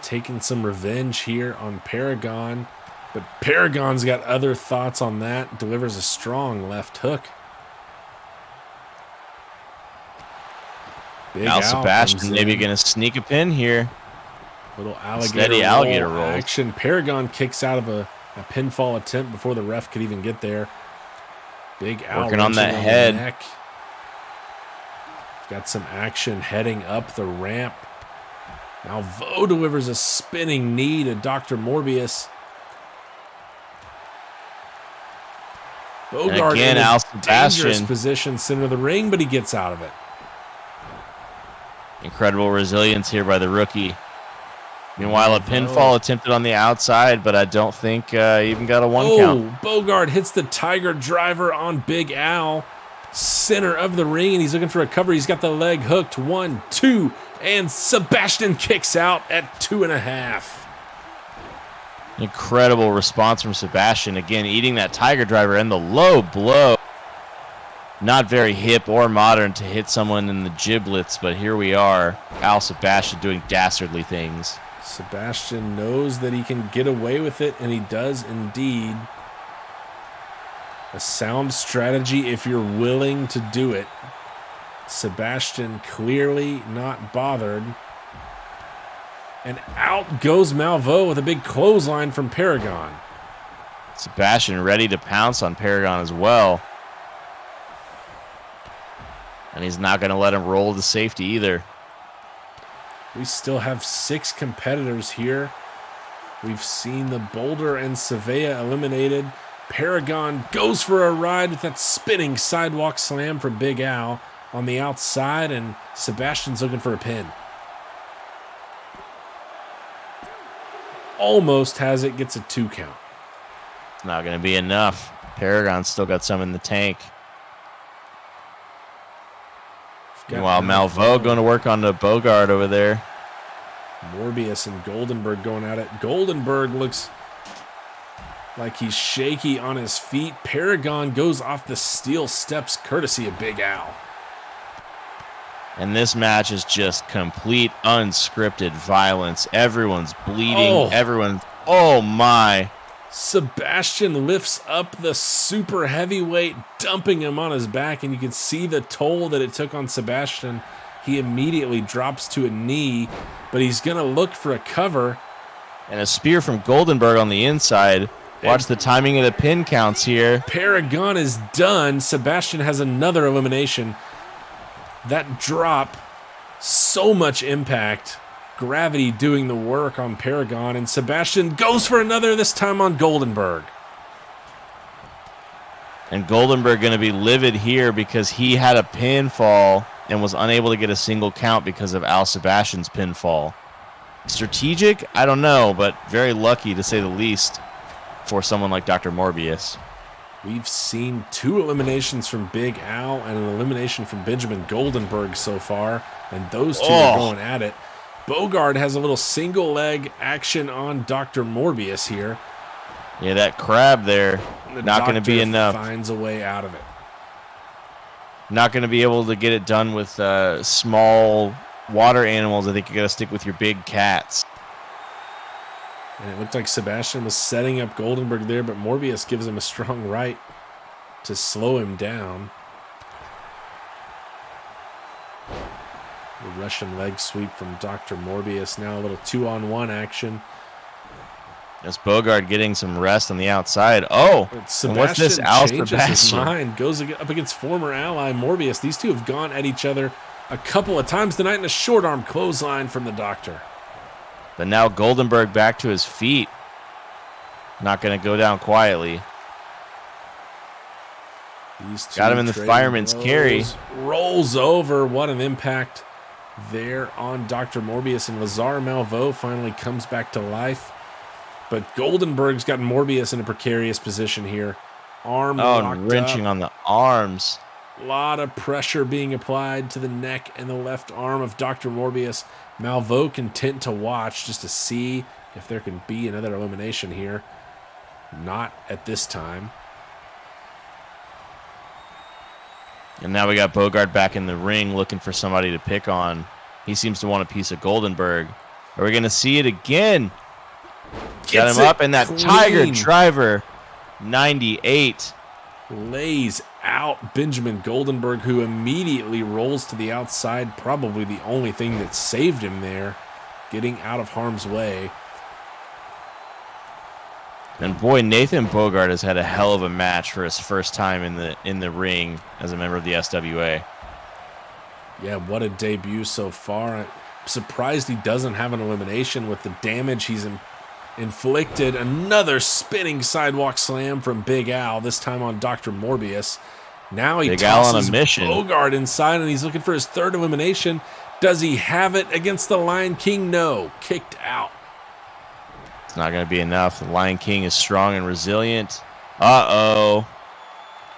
taking some revenge here on Paragon. But Paragon's got other thoughts on that. Delivers a strong left hook. Big Now Al Sebastian comes maybe in. going to sneak a pin here. Little alligator Steady alligator roll. action. Paragon kicks out of a pinfall attempt before the ref could even get there. Big Al Working on that wrenching the head. neck. Got some action heading up the ramp. Now Vo delivers a spinning knee to Dr. Morbius. Bogart again, in a Al dangerous Sebastian. position center of the ring, but he gets out of it. Incredible resilience here by the rookie. Meanwhile, a pinfall attempted on the outside, but I don't think even got a one count. Bogart hits the Tiger Driver on Big Al. Center of the ring, and he's looking for a cover. He's got the leg hooked. 1, 2, and Sebastian kicks out at 2.5. Incredible response from Sebastian. Again, eating that Tiger Driver and the low blow. Not very hip or modern to hit someone in the giblets, but here we are. Al Sebastian doing dastardly things. Sebastian knows that he can get away with it, and he does indeed. A sound strategy if you're willing to do it. Sebastian clearly not bothered. And out goes Malvo with a big clothesline from Paragon. Sebastian ready to pounce on Paragon as well. And he's not going to let him roll to safety either. We still have 6 competitors here. We've seen the Boulder and Savea eliminated. Paragon goes for a ride with that spinning sidewalk slam from Big Al on the outside, and Sebastian's looking for a pin. Almost has it, gets a 2 count. It's not going to be enough. Paragon's still got some in the tank. Meanwhile, Malvo going to work on the Bogart over there. Morbius and Goldenberg going at it. Goldenberg looks like he's shaky on his feet. Paragon goes off the steel steps courtesy of Big Al. And this match is just complete unscripted violence. Everyone's bleeding. Oh my. Sebastian lifts up the super heavyweight, dumping him on his back, and you can see the toll that it took on Sebastian. He immediately drops to a knee, but he's going to look for a cover. And a spear from Goldenberg on the inside. Watch the timing of the pin counts here. Paragon is done. Sebastian has another elimination. That drop, so much impact. Gravity doing the work on Paragon, and Sebastian goes for another, this time on Goldenberg. And Goldenberg going to be livid here because he had a pinfall and was unable to get a single count because of Al Sebastian's pinfall. Strategic? I don't know, but very lucky to say the least for someone like Dr. Morbius. We've seen 2 eliminations from Big Al and an elimination from Benjamin Goldenberg so far, and those 2 are going at it. Bogart has a little single leg action on Dr. Morbius here. Yeah, that crab there, not going to be enough. Finds a way out of it. Not going to be able to get it done with small water animals. I think you got to stick with your big cats. And it looked like Sebastian was setting up Goldenberg there, but Morbius gives him a strong right to slow him down. The Russian leg sweep from Dr. Morbius. Now a little 2-on-1 action. That's Bogart getting some rest on the outside. Oh, and what's this? Al changes his Sebastian. mind, goes up against former ally Morbius. These 2 have gone at each other a couple of times tonight in a short arm clothesline from the Doctor. But now Goldenberg back to his feet. Not going to go down quietly. These 2 Got him in the trading fireman's blows. carry. Rolls over. What an impact there on Dr. Morbius. And Lazar Malvo finally comes back to life. But Goldenberg's got Morbius in a precarious position here. Arm locked and wrenching up. on the arms. A lot of pressure being applied to the neck and the left arm of Dr. Morbius. Malvo content to watch just to see if there can be another elimination here. Not at this time. And now we got Bogart back in the ring looking for somebody to pick on. He seems to want a piece of Goldenberg. Are we going to see it again? Got Gets him it up, and that clean. Tiger Driver, 98. Lays out Benjamin Goldenberg, who immediately rolls to the outside. Probably the only thing that saved him there, getting out of harm's way. And boy, Nathan Bogart has had a hell of a match for his first time in the ring as a member of the SWA. Yeah, what a debut so far. I'm surprised he doesn't have an elimination with the damage he's inflicted. Another spinning sidewalk slam from Big Al, this time on Dr. Morbius. Now he Big Al on tosses a mission. Bogart inside, and he's looking for his third elimination. Does he have it against the Lion King? No. Kicked out. It's not going to be enough. The Lion King is strong and resilient. Uh-oh.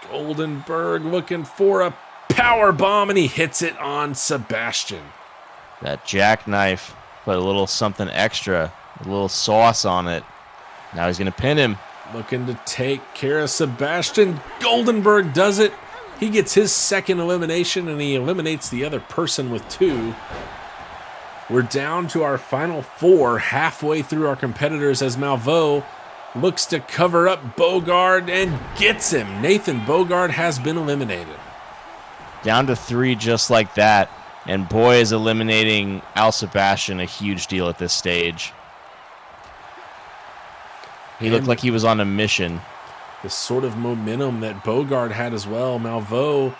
Goldenberg looking for a power bomb, and he hits it on Sebastian. That jackknife put a little something extra, a little sauce on it. Now he's going to pin him. Looking to take care of Sebastian. Goldenberg does it. He gets his second elimination, and he eliminates the other person with 2. We're down to our final 4, halfway through our competitors, as Malveaux looks to cover up Bogart and gets him. Nathan Bogart has been eliminated. Down to 3 just like that. And boy, is eliminating Al Sebastian a huge deal at this stage. He looked like he was on a mission. The sort of momentum that Bogart had as well. Malveaux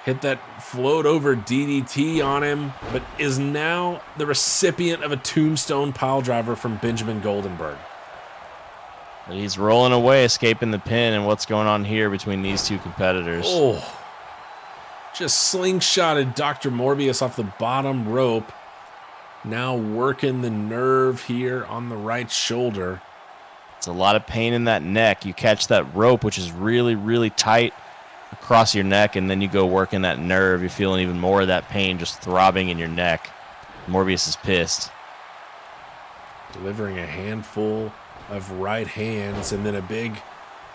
hit that float over DDT on him, but is now the recipient of a tombstone piledriver from Benjamin Goldenberg. He's rolling away, escaping the pin, and what's going on here between these two competitors? Oh, just slingshotted Dr. Morbius off the bottom rope. Now working the nerve here on the right shoulder. It's a lot of pain in that neck. You catch that rope, which is really, really tight across your neck, and then you go working that nerve. You're feeling even more of that pain just throbbing in your neck. Morbius is pissed. Delivering a handful of right hands, and then a big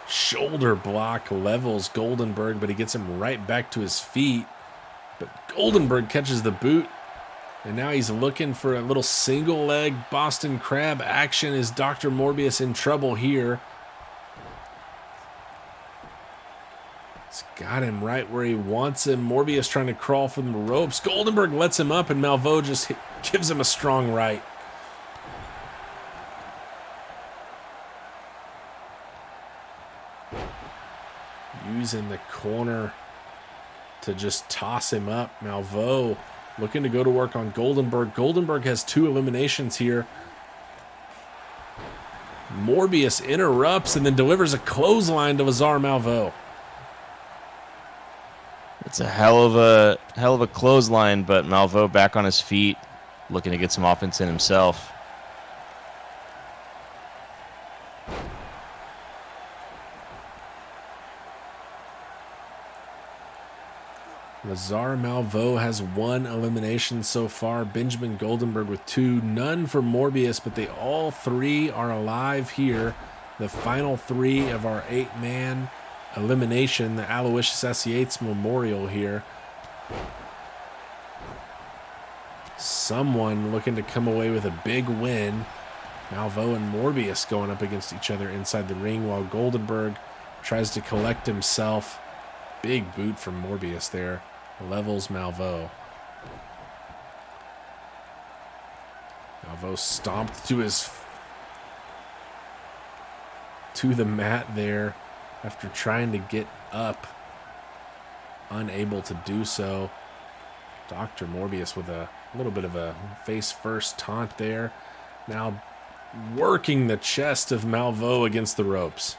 shoulder block levels Goldenberg, but he gets him right back to his feet. But Goldenberg catches the boot, and now he's looking for a little single leg Boston Crab action. Is Dr. Morbius in trouble here? It's got him right where he wants him. Morbius trying to crawl from the ropes. Goldenberg lets him up, and Malveaux just gives him a strong right. Using the corner to just toss him up. Malveaux looking to go to work on Goldenberg. Goldenberg has 2 eliminations here. Morbius interrupts and then delivers a clothesline to Lazar Malveaux. It's a hell of a clothesline, but Malveaux back on his feet, looking to get some offense in himself. Lazar Malveaux has 1 elimination so far. Benjamin Goldenberg with 2. None for Morbius, but they all 3 are alive here. The final 3 of our 8-man elimination, the Aloysius S. Yates Memorial here. Someone looking to come away with a big win. Malveaux and Morbius going up against each other inside the ring while Goldenberg tries to collect himself. Big boot from Morbius there. Levels Malveaux. Malveaux stomped to the mat there after trying to get up. Unable to do so. Dr. Morbius with a little bit of a face-first taunt there. Now working the chest of Malveaux against the ropes.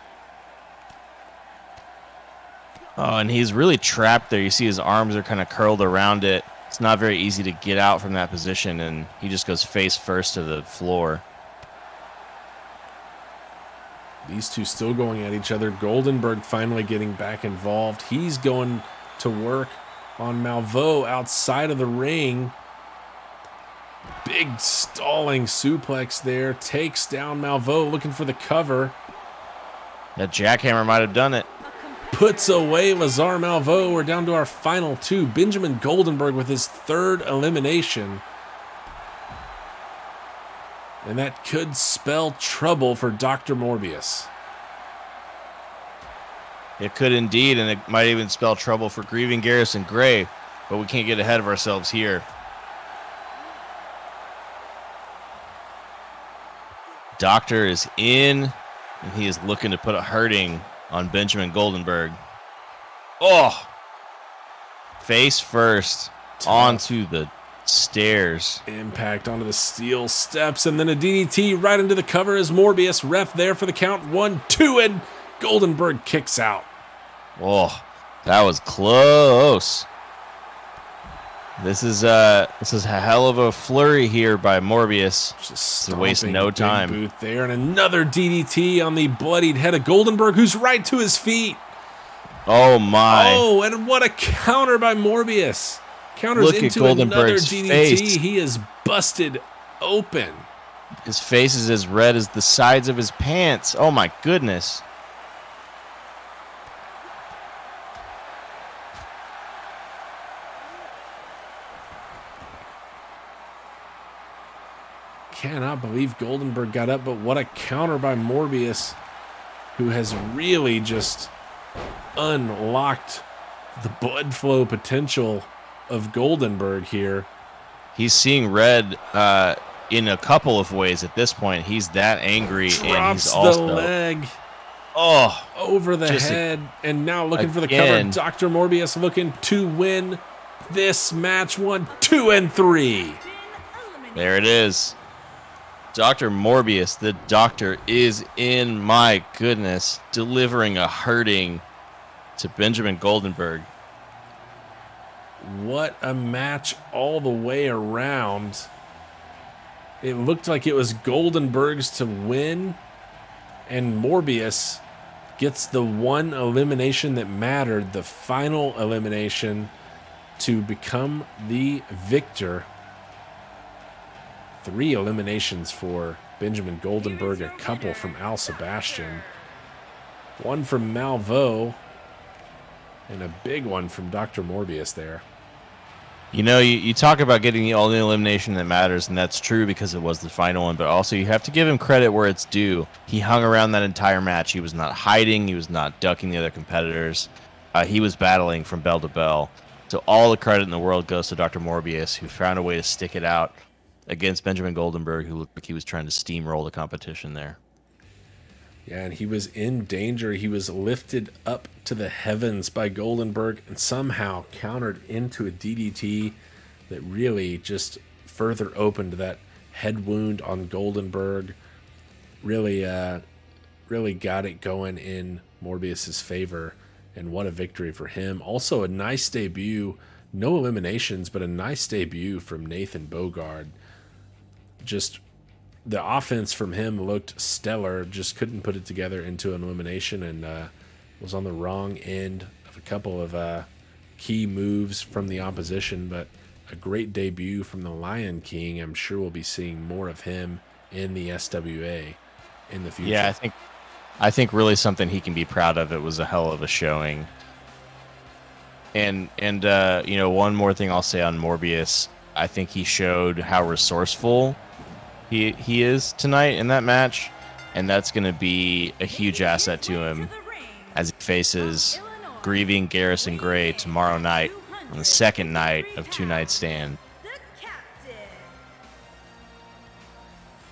Oh, and he's really trapped there. You see his arms are kind of curled around it. It's not very easy to get out from that position, and he just goes face first to the floor. These two still going at each other. Goldenberg finally getting back involved. He's going to work on Malveaux outside of the ring. Big stalling suplex there. Takes down Malveaux, looking for the cover. That jackhammer might have done it. Puts away Lazar Malveaux. We're down to our final 2. Benjamin Goldenberg with his 3rd elimination. And that could spell trouble for Dr. Morbius. It could indeed, and it might even spell trouble for Grieving Garrison Gray, but we can't get ahead of ourselves here. Doctor is in, and he is looking to put a hurting on Benjamin Goldenberg. Oh! Face first onto the stairs. Impact onto the steel steps, and then a DDT right into the cover as Morbius, ref there for the count. 1, 2, and Goldenberg kicks out. Oh, that was close. This is a hell of a flurry here by Morbius. Just to waste no big time. boot there, and another DDT on the bloodied head of Goldenberg, who's right to his feet. Oh my! Oh, and what a counter by Morbius! Counters Look at into another Goldenberg's DDT. face. He is busted open. His face is as red as the sides of his pants. Oh my goodness! Cannot believe Goldenberg got up, but what a counter by Morbius, who has really just unlocked the blood flow potential of Goldenberg here. He's seeing red in a couple of ways at this point. He's that angry, and Drops he's also the leg over the just head, and now looking for the again. cover. Dr. Morbius looking to win this match. 1, 2, and 3. There it is. Dr. Morbius, the doctor, is in. My goodness, delivering a hurting to Benjamin Goldenberg. What a match all the way around. It looked like it was Goldenberg's to win, and Morbius gets the one elimination that mattered, the final elimination, to become the victor. 3 eliminations for Benjamin Goldenberg, a couple from Al Sebastian, 1 from Malvo, and a big one from Dr. Morbius there. You know, you talk about getting the only elimination that matters, and that's true because it was the final one, but also you have to give him credit where it's due. He hung around that entire match. He was not hiding. He was not ducking the other competitors. He was battling from bell to bell. So all the credit in the world goes to Dr. Morbius, who found a way to stick it out against Benjamin Goldenberg, who looked like he was trying to steamroll the competition there. Yeah, and he was in danger. He was lifted up to the heavens by Goldenberg and somehow countered into a DDT that really just further opened that head wound on Goldenberg. Really got it going in Morbius's favor, and what a victory for him. Also a nice debut, no eliminations, but a nice debut from Nathan Bogard. Just the offense from him looked stellar, just couldn't put it together into an elimination, and was on the wrong end of a couple of key moves from the opposition, but a great debut from the Lion King. I'm sure we'll be seeing more of him in the SWA in the future. Yeah, I think really something he can be proud of. It was a hell of a showing. And you know, one more thing I'll say on Morbius, I think he showed how resourceful he is tonight in that match, and that's going to be a huge asset to him as he faces Grieving Garrison Gray tomorrow night on the second night of 2-night stand.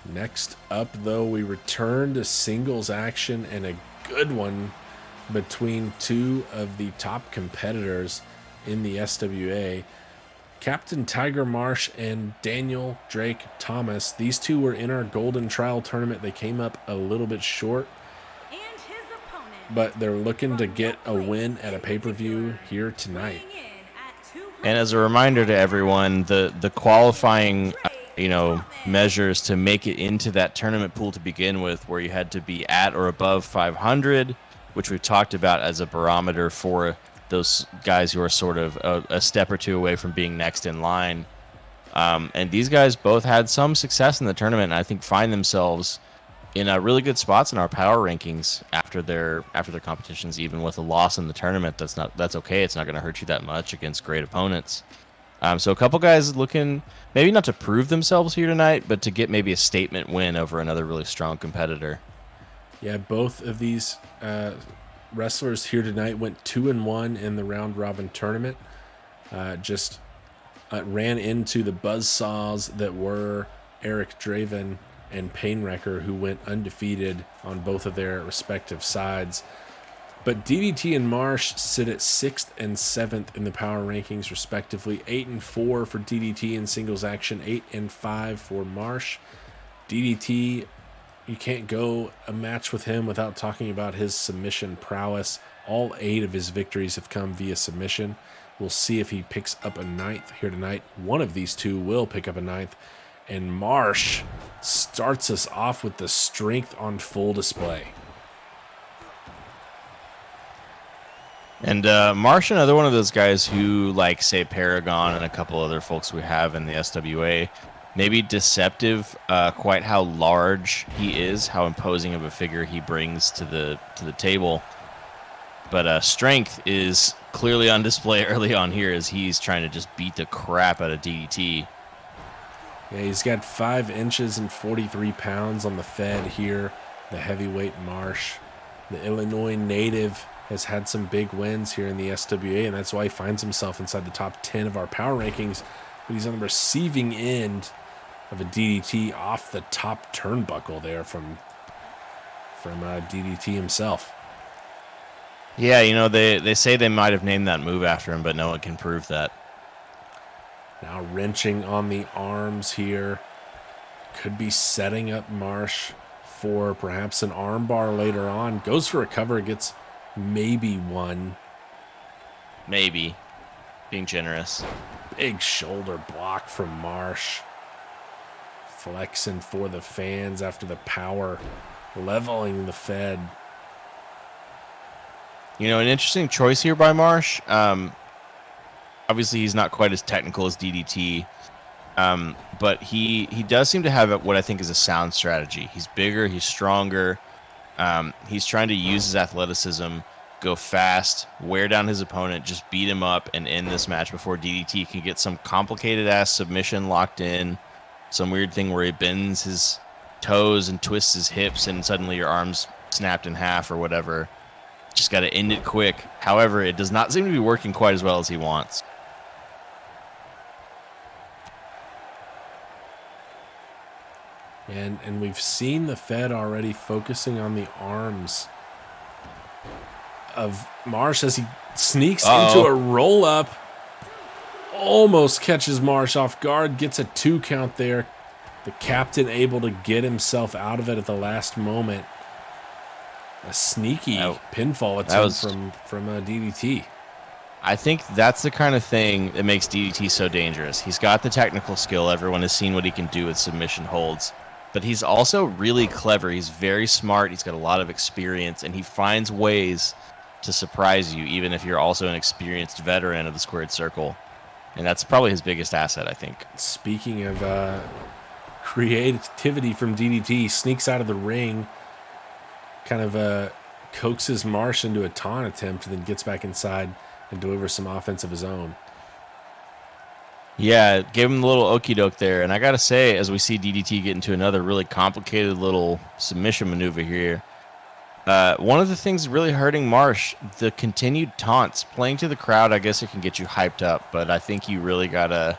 Next up, though, we return to singles action, and a good one between 2 of the top competitors in the SWA. Captain Tiger Marsh and Daniel Drake Thomas. These 2 were in our Golden Trial tournament. They came up a little bit short, but they're looking to get a win at a pay-per-view here tonight. And as a reminder to everyone, the qualifying measures to make it into that tournament pool to begin with, where you had to be at or above 500, which we've talked about as a barometer for those guys who are sort of a step or 2 away from being next in line. And these guys both had some success in the tournament, and I think find themselves in really good spots in our power rankings after their competitions. Even with a loss in the tournament, that's okay. It's not going to hurt you that much against great opponents. So a couple guys looking maybe not to prove themselves here tonight, but to get maybe a statement win over another really strong competitor. Yeah, both of these wrestlers here tonight went 2-1 in the round robin tournament. Just ran into the buzzsaws that were Eric Draven and Painwrecker, who went undefeated on both of their respective sides. But DDT and Marsh sit at 6th and 7th in the power rankings, respectively. 8-4 for DDT in singles action, 8-5 for Marsh. DDT, you can't go a match with him without talking about his submission prowess. All 8 of his victories have come via submission. We'll see if he picks up a 9th here tonight. One of these two will pick up a 9th. And Marsh starts us off with the strength on full display. And Marsh, another one of those guys who, like, say, Paragon and a couple other folks we have in the SWA, maybe deceptive, quite how large he is, how imposing of a figure he brings to the table. But strength is clearly on display early on here as he's trying to just beat the crap out of DDT. Yeah, he's got 5 inches and 43 pounds on the Fed here, the heavyweight Marsh. The Illinois native has had some big wins here in the SWA, and that's why he finds himself inside the top 10 of our power rankings. But he's on the receiving end of a DDT off the top turnbuckle there from DDT himself. Yeah, you know, they say they might have named that move after him, but no one can prove that. Now wrenching on the arms here. Could be setting up Marsh for perhaps an armbar later on. Goes for a cover, gets maybe one. Maybe. Being generous. Big shoulder block from Marsh. Flexing for the fans after the power. Leveling the Fed. You know, an interesting choice here by Marsh. Obviously, he's not quite as technical as DDT, but he does seem to have what I think is a sound strategy. He's bigger, he's stronger. He's trying to use his athleticism, go fast, wear down his opponent, just beat him up, and end this match before DDT can get some complicated-ass submission locked in, some weird thing where he bends his toes and twists his hips, and suddenly your arm's snapped in half or whatever. Just got to end it quick. However, it does not seem to be working quite as well as he wants. And we've seen the Fed already focusing on the arms of Marsh as he sneaks into a roll-up. Almost catches Marsh off guard, gets a 2 count there. The captain able to get himself out of it at the last moment. A sneaky pinfall attempt from DDT. I think that's the kind of thing that makes DDT so dangerous. He's got the technical skill. Everyone has seen what he can do with submission holds. But he's also really clever. He's very smart. He's got a lot of experience, and he finds ways to surprise you, even if you're also an experienced veteran of the squared circle. And that's probably his biggest asset, I think. Speaking of creativity from DDT, he sneaks out of the ring, kind of coaxes Marsh into a taunt attempt, and then gets back inside and delivers some offense of his own. Yeah, gave him a little okie doke there. And I got to say, as we see DDT get into another really complicated little submission maneuver here, one of the things really hurting Marsh, the continued taunts. Playing to the crowd, I guess it can get you hyped up, but I think you really gotta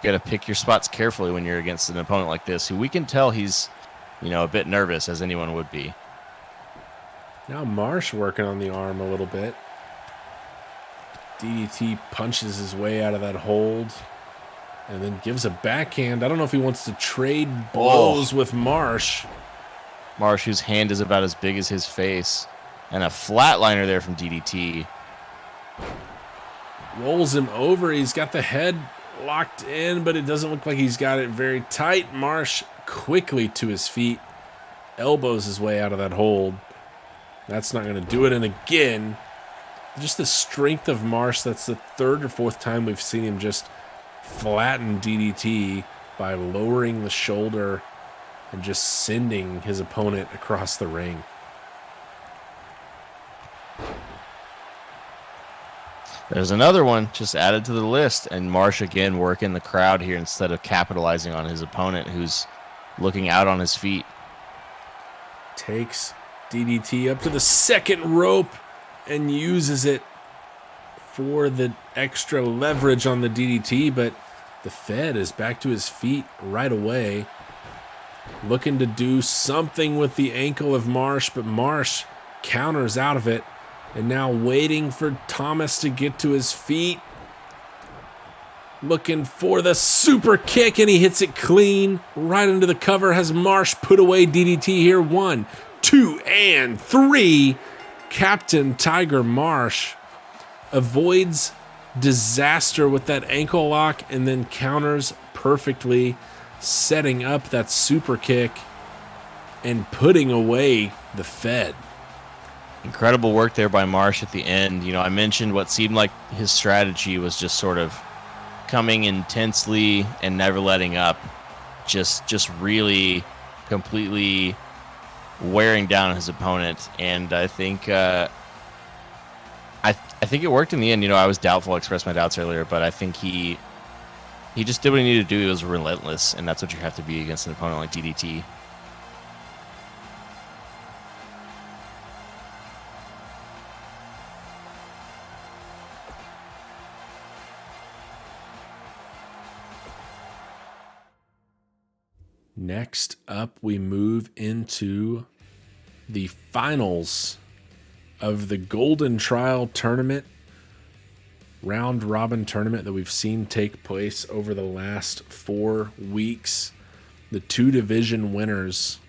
pick your spots carefully when you're against an opponent like this, who we can tell he's, you know, a bit nervous, as anyone would be. Now Marsh working on the arm a little bit. DDT punches his way out of that hold and then gives a backhand. I don't know if he wants to trade blows with Marsh. Marsh, whose hand is about as big as his face. And a flatliner there from DDT. Rolls him over. He's got the head locked in, but it doesn't look like he's got it very tight. Marsh quickly to his feet. Elbows his way out of that hold. That's not going to do it. And again, just the strength of Marsh. That's the 3rd or 4th time we've seen him just flatten DDT by lowering the shoulder and just sending his opponent across the ring. There's another one just added to the list, and Marsh again working the crowd here instead of capitalizing on his opponent who's looking out on his feet. Takes DDT up to the second rope and uses it for the extra leverage on the DDT, but the Fed is back to his feet right away, looking to do something with the ankle of Marsh, but Marsh counters out of it, and now waiting for Thomas to get to his feet. Looking for the super kick, and he hits it clean right into the cover. Has Marsh put away DDT here? 1, 2, and 3. Captain Tiger Marsh avoids disaster with that ankle lock and then counters perfectly, setting up that super kick and putting away the Fed. Incredible work there by Marsh at the end. You know, I mentioned what seemed like his strategy was just sort of coming intensely and never letting up, just really completely wearing down his opponent. And I think I think it worked in the end. You know, I was doubtful. I expressed my doubts earlier, but I think he just did what he needed to do. He was relentless, and that's what you have to be against an opponent like DDT. Next up, we move into the finals of the Golden Trial tournament, round robin tournament that we've seen take place over the last 4 weeks. The 2 division winners,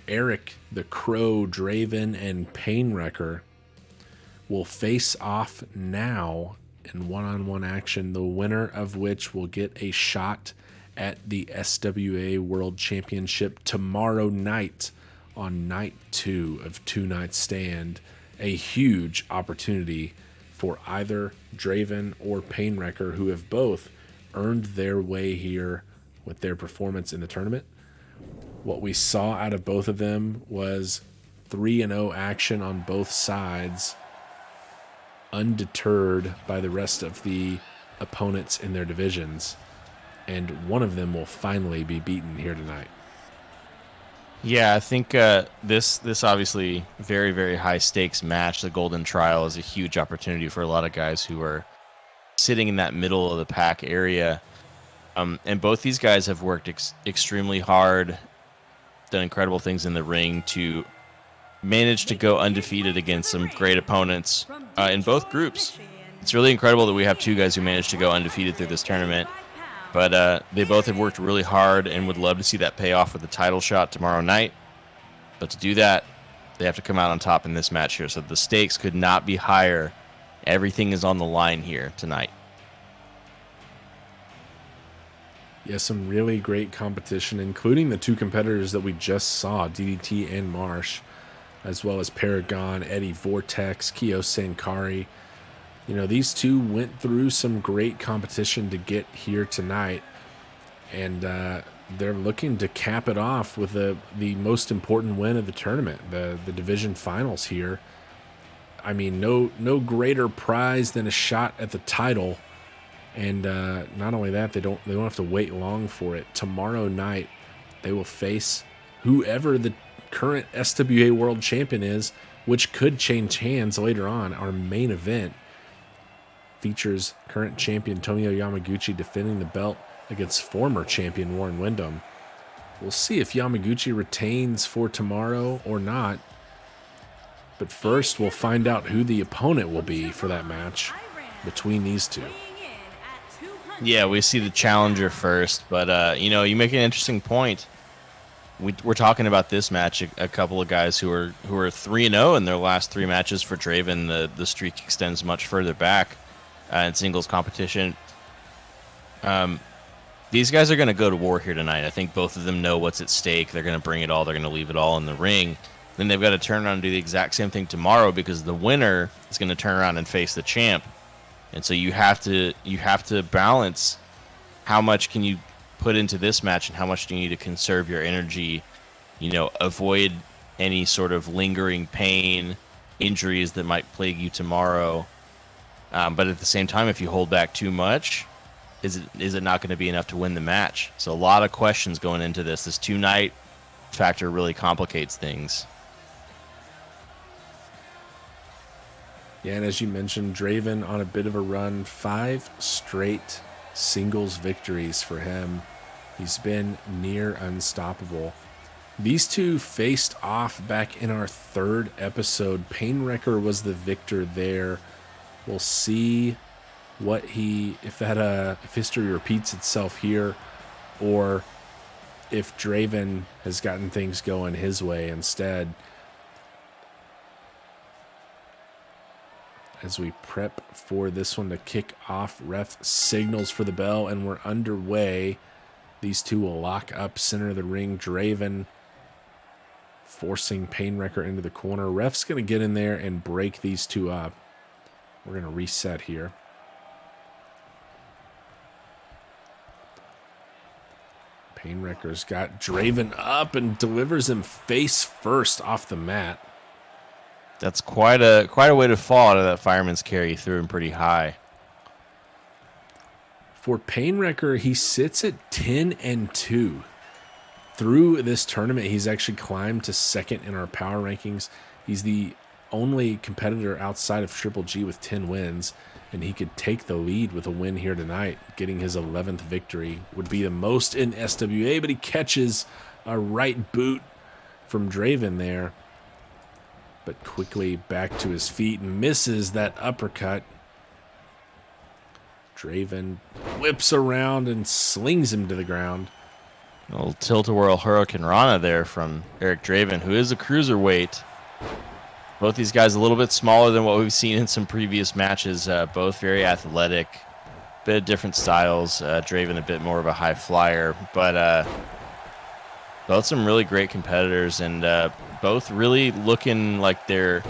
Eric the Crow Draven and Painwrecker, will face off now in one-on-one action, the winner of which will get a shot at the SWA World Championship tomorrow night on night 2 of 2-night stand. A huge opportunity for either Draven or Painwrecker, who have both earned their way here with their performance in the tournament. What we saw out of both of them was 3-0 action on both sides, undeterred by the rest of the opponents in their divisions. And one of them will finally be beaten here tonight. Yeah, I think this obviously very, very high stakes match, the Golden Trial, is a huge opportunity for a lot of guys who are sitting in that middle of the pack area. And both these guys have worked extremely hard, done incredible things in the ring to manage to go undefeated against some great opponents in both groups. It's really incredible that we have 2 guys who managed to go undefeated through this tournament. But they both have worked really hard and would love to see that pay off with a title shot tomorrow night. But to do that, they have to come out on top in this match here. So the stakes could not be higher. Everything is on the line here tonight. Yeah, some really great competition, including the 2 competitors that we just saw, DDT and Marsh, as well as Paragon, Eddie Vortex, Kyo Sankari. You know, these 2 went through some great competition to get here tonight, and they're looking to cap it off with the most important win of the tournament, the division finals here. I mean, no greater prize than a shot at the title, and not only that, they don't have to wait long for it. Tomorrow night, they will face whoever the current SWA World Champion is, which could change hands later on. Our main event features current champion Tomio Yamaguchi defending the belt against former champion Warren Windham. We'll see if Yamaguchi retains for tomorrow or not. But first, we'll find out who the opponent will be for that match between these 2. Yeah, we see the challenger first, but you know, you make an interesting point. We're talking about this match, a couple of guys who are 3-0 in their last 3 matches for Draven. The streak extends much further back in singles competition. These guys are going to go to war here tonight. I think both of them know what's at stake. They're going to bring it all. They're going to leave it all in the ring. Then they've got to turn around and do the exact same thing tomorrow, because the winner is going to turn around and face the champ. And so you have to balance how much can you put into this match and how much do you need to conserve your energy, you know, avoid any sort of lingering pain, injuries that might plague you tomorrow. But at the same time, if you hold back too much, is it not going to be enough to win the match? So a lot of questions going into this. This 2-night factor really complicates things. Yeah, and as you mentioned, Draven on a bit of a run, 5 straight singles victories for him. He's been near unstoppable. These two faced off back in our 3rd episode. Painwrecker was the victor there. We'll see if history repeats itself here, or if Draven has gotten things going his way instead. As we prep for this one to kick off, ref signals for the bell, and we're underway. These two will lock up center of the ring. Draven forcing Painwrecker into the corner. Ref's going to get in there and break these two up. We're going to reset here. Painwrecker's got Draven up and delivers him face first off the mat. That's quite a way to fall out of that fireman's carry. He threw him pretty high. For Painwrecker, he sits at 10-2. Through this tournament, he's actually climbed to 2nd in our power rankings. He's the only competitor outside of Triple G with 10 wins, and he could take the lead with a win here tonight. Getting his 11th victory would be the most in SWA, but he catches a right boot from Draven there, but quickly back to his feet and misses that uppercut. Draven whips around and slings him to the ground. A little tilt-a-whirl Hurricane Rana there from Eric Draven, who is a cruiserweight. Both these guys a little bit smaller than what we've seen in some previous matches. Both very athletic, bit of different styles. Draven a bit more of a high flyer, but both some really great competitors, and both really looking like they're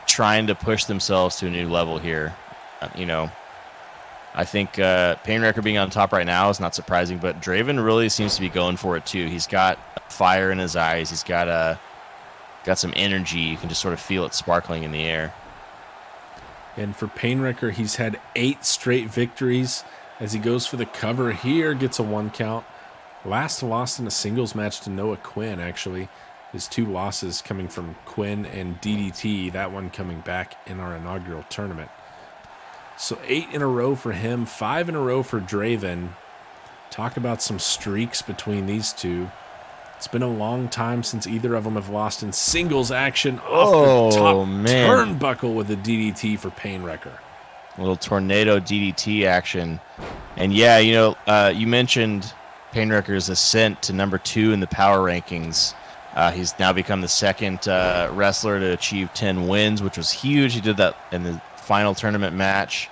trying to push themselves to a new level here. I think Painwrecker being on top right now is not surprising, but Draven really seems to be going for it too. He's got fire in his eyes. He's got some energy. You can just sort of feel it sparkling in the air. And for Painwrecker, he's had 8 straight victories. As he goes for the cover here, gets a 1 count. Last lost in a singles match to Noah Quinn, actually. His 2 losses coming from Quinn and DDT, that one coming back in our inaugural tournament. So 8 in a row for him, 5 in a row for Draven. Talk about some streaks between these two. It's been a long time since either of them have lost in singles action off the top turnbuckle with a DDT for Painwrecker. A little tornado DDT action. And yeah, you mentioned Painwrecker's ascent to number 2 in the power rankings. He's now become the 2nd wrestler to achieve 10 wins, which was huge. He did that in the final tournament match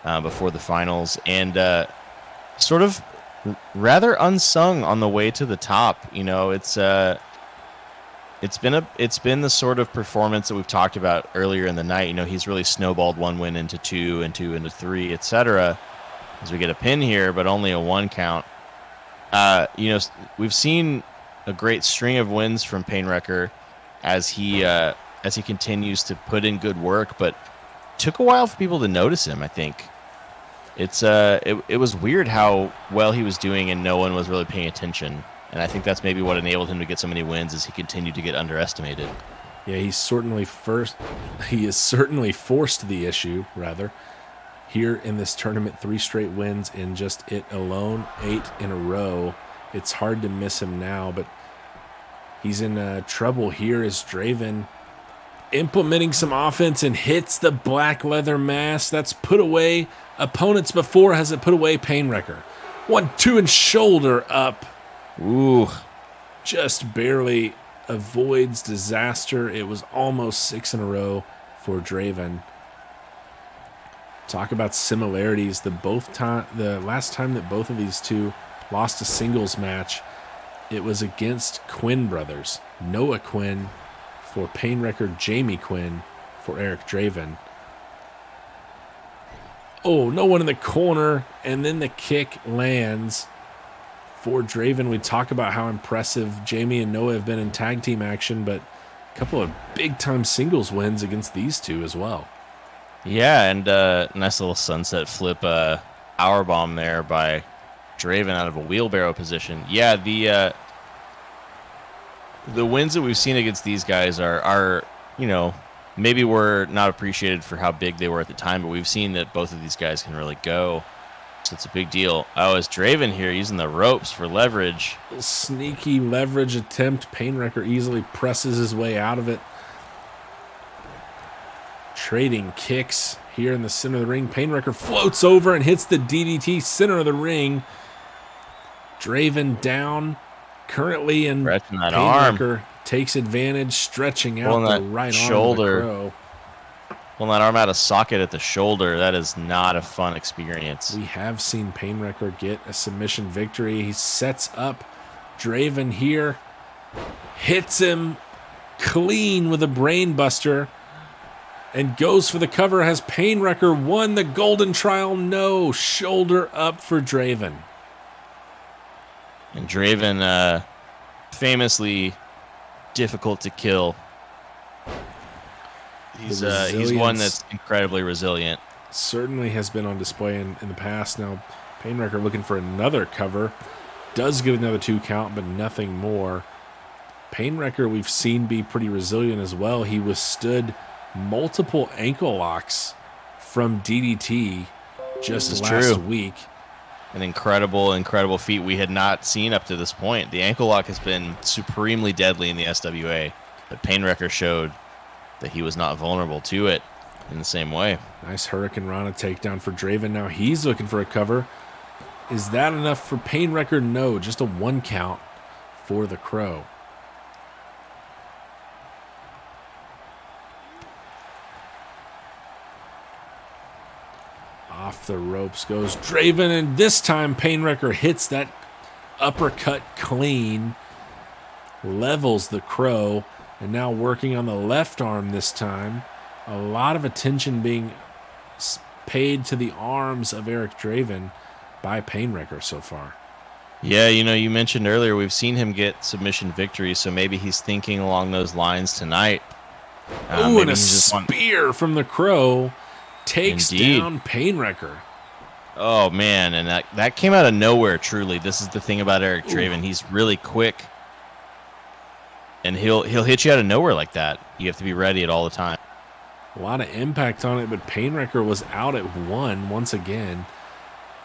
before the finals, and sort of rather unsung on the way to the top. It's been the sort of performance that we've talked about earlier in the night. He's really snowballed 1 win into 2 and 2 into 3, etc. As we get a pin here, but only a 1 count. We've seen a great string of wins from Painwrecker as he continues to put in good work, but took a while for people to notice him. I think it was weird how well he was doing and no one was really paying attention, and I think that's maybe what enabled him to get so many wins as he continued to get underestimated. Yeah, he is certainly forced the issue, rather. Here in this tournament, 3 straight wins in just it alone, 8 in a row. It's hard to miss him now, but he's in trouble here as Draven implementing some offense and hits the black leather mask. That's put away opponents before. Has it put away Painwrecker? 1-2 and shoulder up. Ooh. Just barely avoids disaster. It was almost 6 in a row for Draven. Talk about similarities. The last time that both of these two lost a singles match, it was against Quinn brothers. Noah Quinn for Painwrecker, Jamie Quinn for Eric Draven. Oh, no one in the corner, and then the kick lands for Draven. We talk about how impressive Jamie and Noah have been in tag team action, but a couple of big-time singles wins against these two as well. Yeah, and nice little sunset flip hour bomb there by Draven out of a wheelbarrow position. Yeah, the wins that we've seen against these guys are maybe we're not appreciated for how big they were at the time, but we've seen that both of these guys can really go. So it's a big deal. Oh, is Draven here using the ropes for leverage? Sneaky leverage attempt. Painwrecker easily presses his way out of it. Trading kicks here in the center of the ring. Painwrecker floats over and hits the DDT center of the ring. Draven down currently, and Stretching that arm. Painwrecker takes advantage, stretching out Pulling the that right shoulder. arm of the Crow. Pulling that arm out of socket at the shoulder. That is not a fun experience. We have seen Painwrecker get a submission victory. He sets up Draven here, hits him clean with a brain buster, and goes for the cover. Has Painwrecker won the Golden Trial? No. Shoulder up for Draven. And Draven, famously difficult to kill. He's one that's incredibly resilient. Certainly has been on display in the past. Now, Painwrecker looking for another cover. Does get another 2 count, but nothing more. Painwrecker we've seen be pretty resilient as well. He withstood multiple ankle locks from DDT just last week. An incredible feat we had not seen up to this point. The ankle lock has been supremely deadly in the SWA, but Painwrecker showed that he was not vulnerable to it in the same way. Nice Hurricane Rana takedown for Draven. Now he's looking for a cover. Is that enough for Painwrecker? No, just a 1 count for the Crow. Off the ropes goes Draven, and this time Painwrecker hits that uppercut clean, levels the Crow, and now working on the left arm this time. A lot of attention being paid to the arms of Eric Draven by Painwrecker so far. Yeah, you mentioned earlier we've seen him get submission victories, so maybe he's thinking along those lines tonight. And a spear from the Crow takes Indeed. down Painwrecker. Oh, man, and that came out of nowhere, truly. This is the thing about Eric Draven. He's really quick, and he'll hit you out of nowhere like that. You have to be ready at all the time. A lot of impact on it, but Painwrecker was out at 1 once again.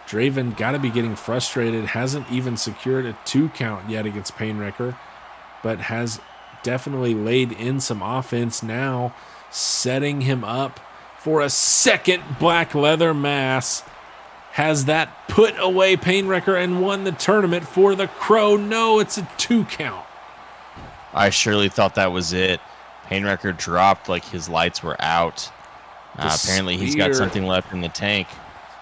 Draven got to be getting frustrated. Hasn't even secured a 2 count yet against Painwrecker, but has definitely laid in some offense now, setting him up for a second black leather mass. Has that put away Painwrecker and won the tournament for the Crow? No, it's a 2 count. I surely thought that was it. Painwrecker dropped like his lights were out. Apparently he's got something left in the tank.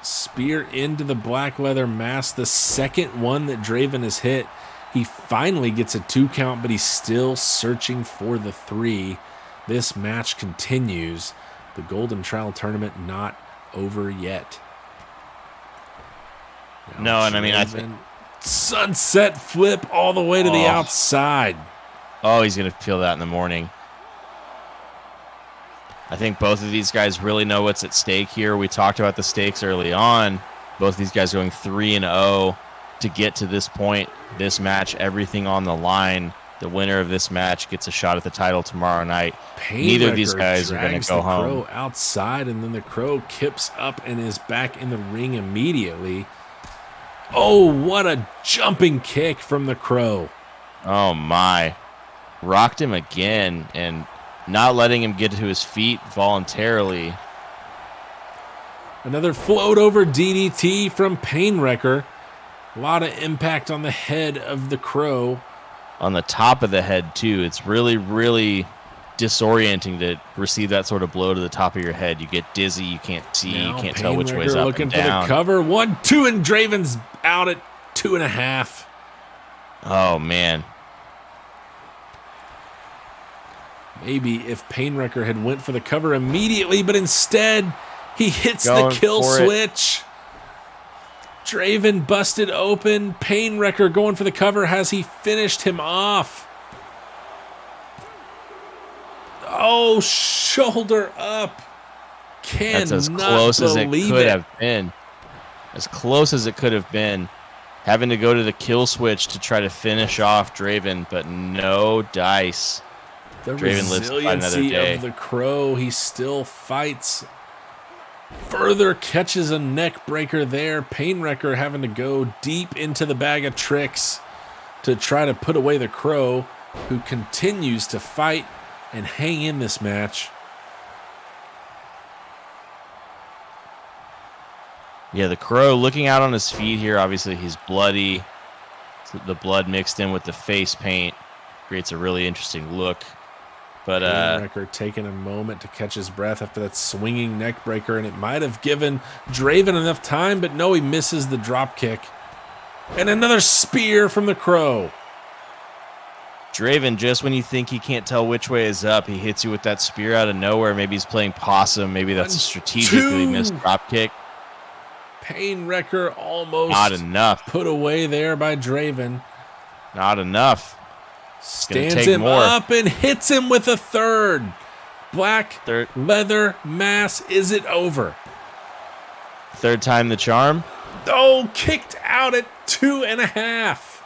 Spear into the black leather mask, the second one that Draven has hit. He finally gets a 2 count, but he's still searching for the 3. This match continues. The Golden Trial tournament not over yet. No, and I mean, I think sunset flip all the way to the outside. Oh, he's going to feel that in the morning. I think both of these guys really know what's at stake here. We talked about the stakes early on. Both of these guys going 3-0 to get to this point, this match, everything on the line. The winner of this match gets a shot at the title tomorrow night. Neither of these guys are going to go home. Crow outside, and then the Crow kips up and is back in the ring immediately. Oh, what a jumping kick from the Crow. Oh, my. Rocked him again and not letting him get to his feet voluntarily. Another float over DDT from Painwrecker. A lot of impact on the head of the Crow. On the top of the head, too. It's really, really disorienting to receive that sort of blow to the top of your head. You get dizzy, you can't see, now you can't tell which way's up looking and down. for the cover. 1-2, and Draven's out at 2.5. Oh, man. Maybe if Painwrecker had went for the cover immediately, but instead he hits Going the kill for it. switch. Draven busted open. Painwrecker going for the cover. Has he finished him off? Oh, shoulder up. That's as Cannot close as it believe could it. have been. As close as it could have been. Having to go to the kill switch to try to finish off Draven, but no dice. The Draven lives to fight another resiliency day. of the Crow. He still fights. Further catches a neck breaker there. Painwrecker having to go deep into the bag of tricks to try to put away the Crow, who continues to fight and hang in this match. Yeah, the Crow looking out on his feet here. Obviously, he's bloody. So the blood mixed in with the face paint creates a really interesting look. But Painwrecker taking a moment to catch his breath after that swinging neck breaker, and it might have given Draven enough time, but no, he misses the drop kick. And another spear from the Crow. Draven, just when you think he can't tell which way is up, he hits you with that spear out of nowhere. Maybe he's playing possum. Maybe that's a strategically missed drop kick. Painwrecker almost Not enough. put away there by Draven. Not enough. Stands take him more. up and hits him with a third. Black Third. leather mass. Is it over? Third time the charm. Oh, kicked out at 2.5.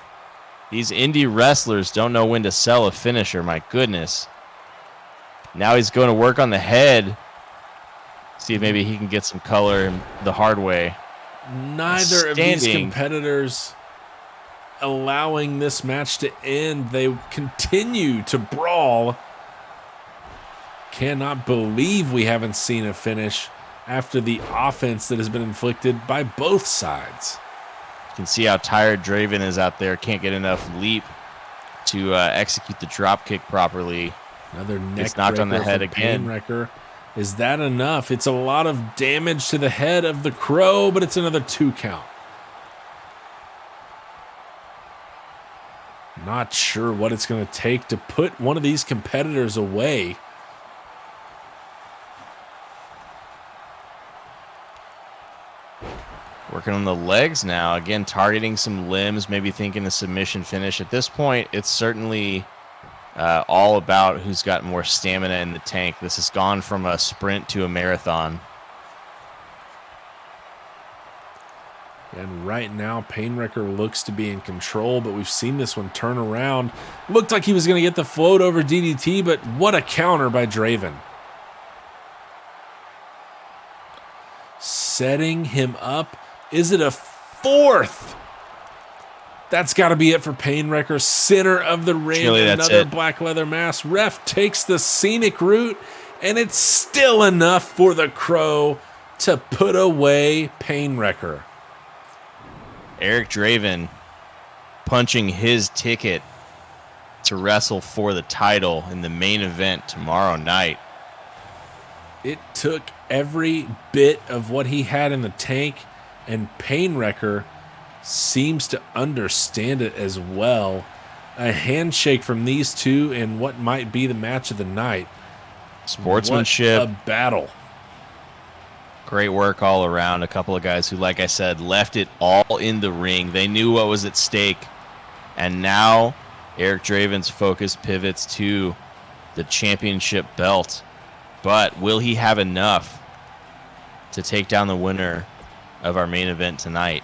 These indie wrestlers don't know when to sell a finisher. My goodness. Now he's going to work on the head. See if maybe he can get some color the hard way. Neither of these Standing. competitors allowing this match to end. They continue to brawl. Cannot believe we haven't seen a finish after the offense that has been inflicted by both sides. You can see how tired Draven is out there. Can't get enough leap to execute the drop kick properly. Another neck Gets knocked on the breaker head from again. Painwrecker. Is that enough? It's a lot of damage to the head of the Crow, but it's another 2 count. Not sure what it's going to take to put one of these competitors away. Working on the legs now. Again, targeting some limbs, maybe thinking a submission finish. At this point, it's certainly all about who's got more stamina in the tank. This has gone from a sprint to a marathon. And right now, Painwrecker looks to be in control, but we've seen this one turn around. Looked like he was going to get the float over DDT, but what a counter by Draven. Setting him up. Is it a fourth? That's got to be it for Painwrecker. Center of the ring. Surely that's Another it. black leather mask. Ref takes the scenic route, and it's still enough for the Crow to put away Painwrecker. Eric Draven punching his ticket to wrestle for the title in the main event tomorrow night. It took every bit of what he had in the tank, and Painwrecker seems to understand it as well. A handshake from these two in what might be the match of the night. Sportsmanship. What a battle. Great work all around. A couple of guys who, like I said, left it all in the ring. They knew what was at stake. And now Eric Draven's focus pivots to the championship belt. But will he have enough to take down the winner of our main event tonight?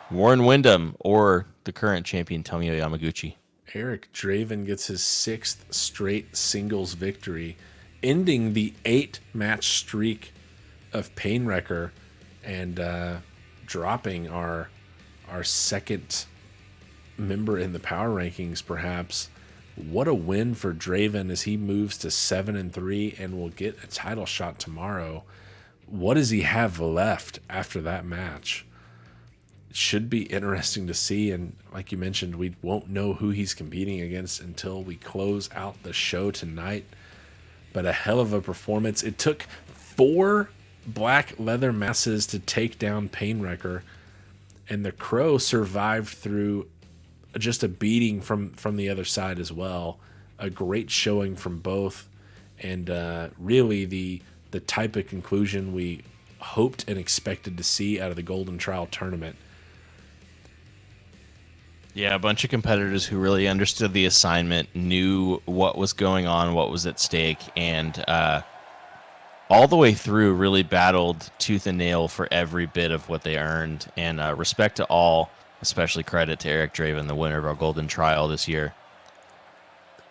Warren Windham or the current champion Tomoyo Yamaguchi? Eric Draven gets his 6th straight singles victory, ending the 8-match streak of Painwrecker and dropping our second member in the power rankings, perhaps. What a win for Draven as he moves to 7-3 and will get a title shot tomorrow. What does he have left after that match? It should be interesting to see, and like you mentioned, we won't know who he's competing against until we close out the show tonight. But a hell of a performance. It took 4 black leather masses to take down Painwrecker, and the Crow survived through just a beating from the other side as well. A great showing from both, and really the type of conclusion we hoped and expected to see out of the Golden Trial tournament. Yeah, a bunch of competitors who really understood the assignment, knew what was going on, what was at stake, and all the way through really battled tooth and nail for every bit of what they earned. And respect to all, especially credit to Eric Draven, the winner of our Golden Trial this year.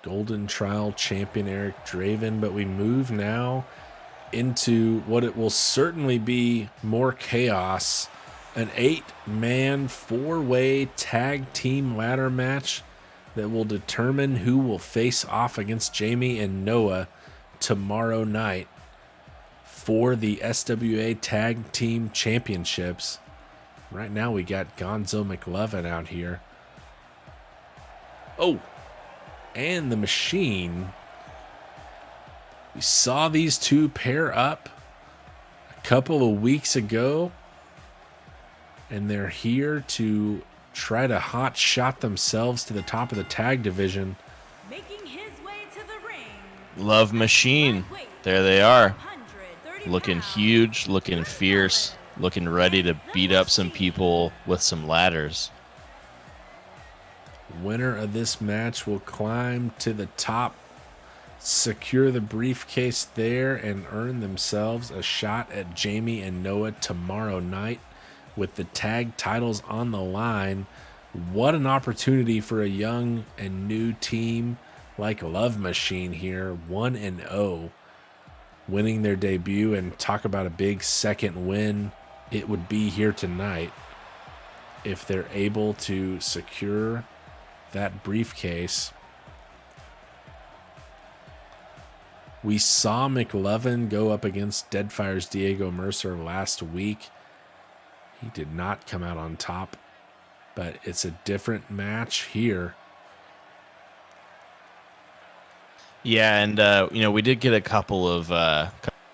Golden Trial champion Eric Draven, but we move now into what it will certainly be more chaos. An 8-man, 4-way tag team ladder match that will determine who will face off against Jamie and Noah tomorrow night for the SWA Tag Team Championships. Right now we got Gonzo McLovin out here. Oh, and the Machine. We saw these two pair up a couple of weeks ago, and they're here to try to hot shot themselves to the top of the tag division. Making his way to the ring. Love Machine. There they are. Looking huge, looking fierce, looking ready to beat up some people with some ladders. Winner of this match will climb to the top, secure the briefcase there, and earn themselves a shot at Jamie and Noah tomorrow night with the tag titles on the line. What an opportunity for a young and new team like Love Machine here, 1-0, winning their debut, and talk about a big second win it would be here tonight if they're able to secure that briefcase. We saw McLovin go up against Deadfire's Diego Mercer last week. He did not come out on top, but it's a different match here. Yeah, and we did get a couple of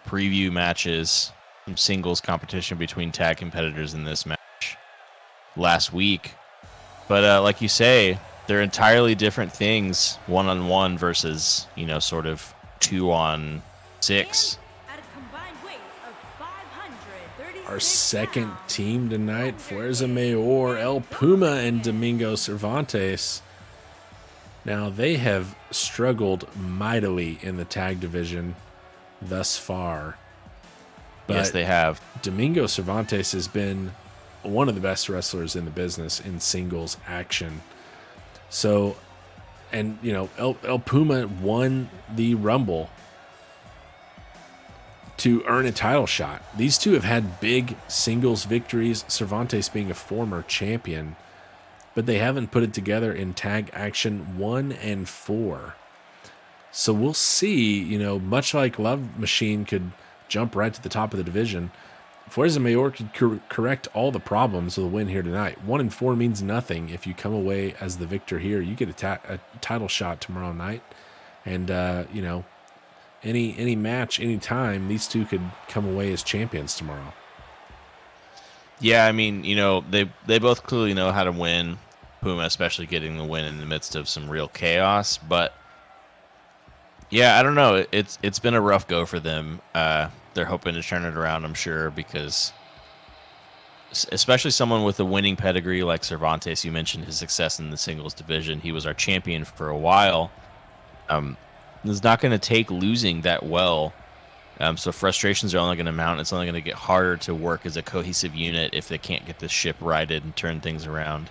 preview matches, some singles competition between tag competitors in this match last week. But like you say, they're entirely different things, 1-on-1 versus, sort of 2-on-6. At a combined weight of 536 Our second pounds, team tonight, Fuerza Mayor, El Puma, and Domingo Cervantes. Now, they have struggled mightily in the tag division thus far. But Yes, they have. Domingo Cervantes has been one of the best wrestlers in the business in singles action. So, and, El Puma won the Rumble to earn a title shot. These two have had big singles victories, Cervantes being a former champion, but they haven't put it together in tag action 1 and 4. So we'll see, much like Love Machine could jump right to the top of the division, Fuerza Mayor could correct all the problems with a win here tonight. 1 and 4 means nothing. If you come away as the victor here, you get a title shot tomorrow night. And, any match, any time, these two could come away as champions tomorrow. Yeah, I mean, they both clearly know how to win. Puma especially getting the win in the midst of some real chaos. But, yeah, I don't know. It's been a rough go for them. They're hoping to turn it around, I'm sure, because especially someone with a winning pedigree like Cervantes, you mentioned his success in the singles division. He was our champion for a while. It's not going to take losing that well. So frustrations are only going to mount. It's only going to get harder to work as a cohesive unit if they can't get this ship righted and turn things around.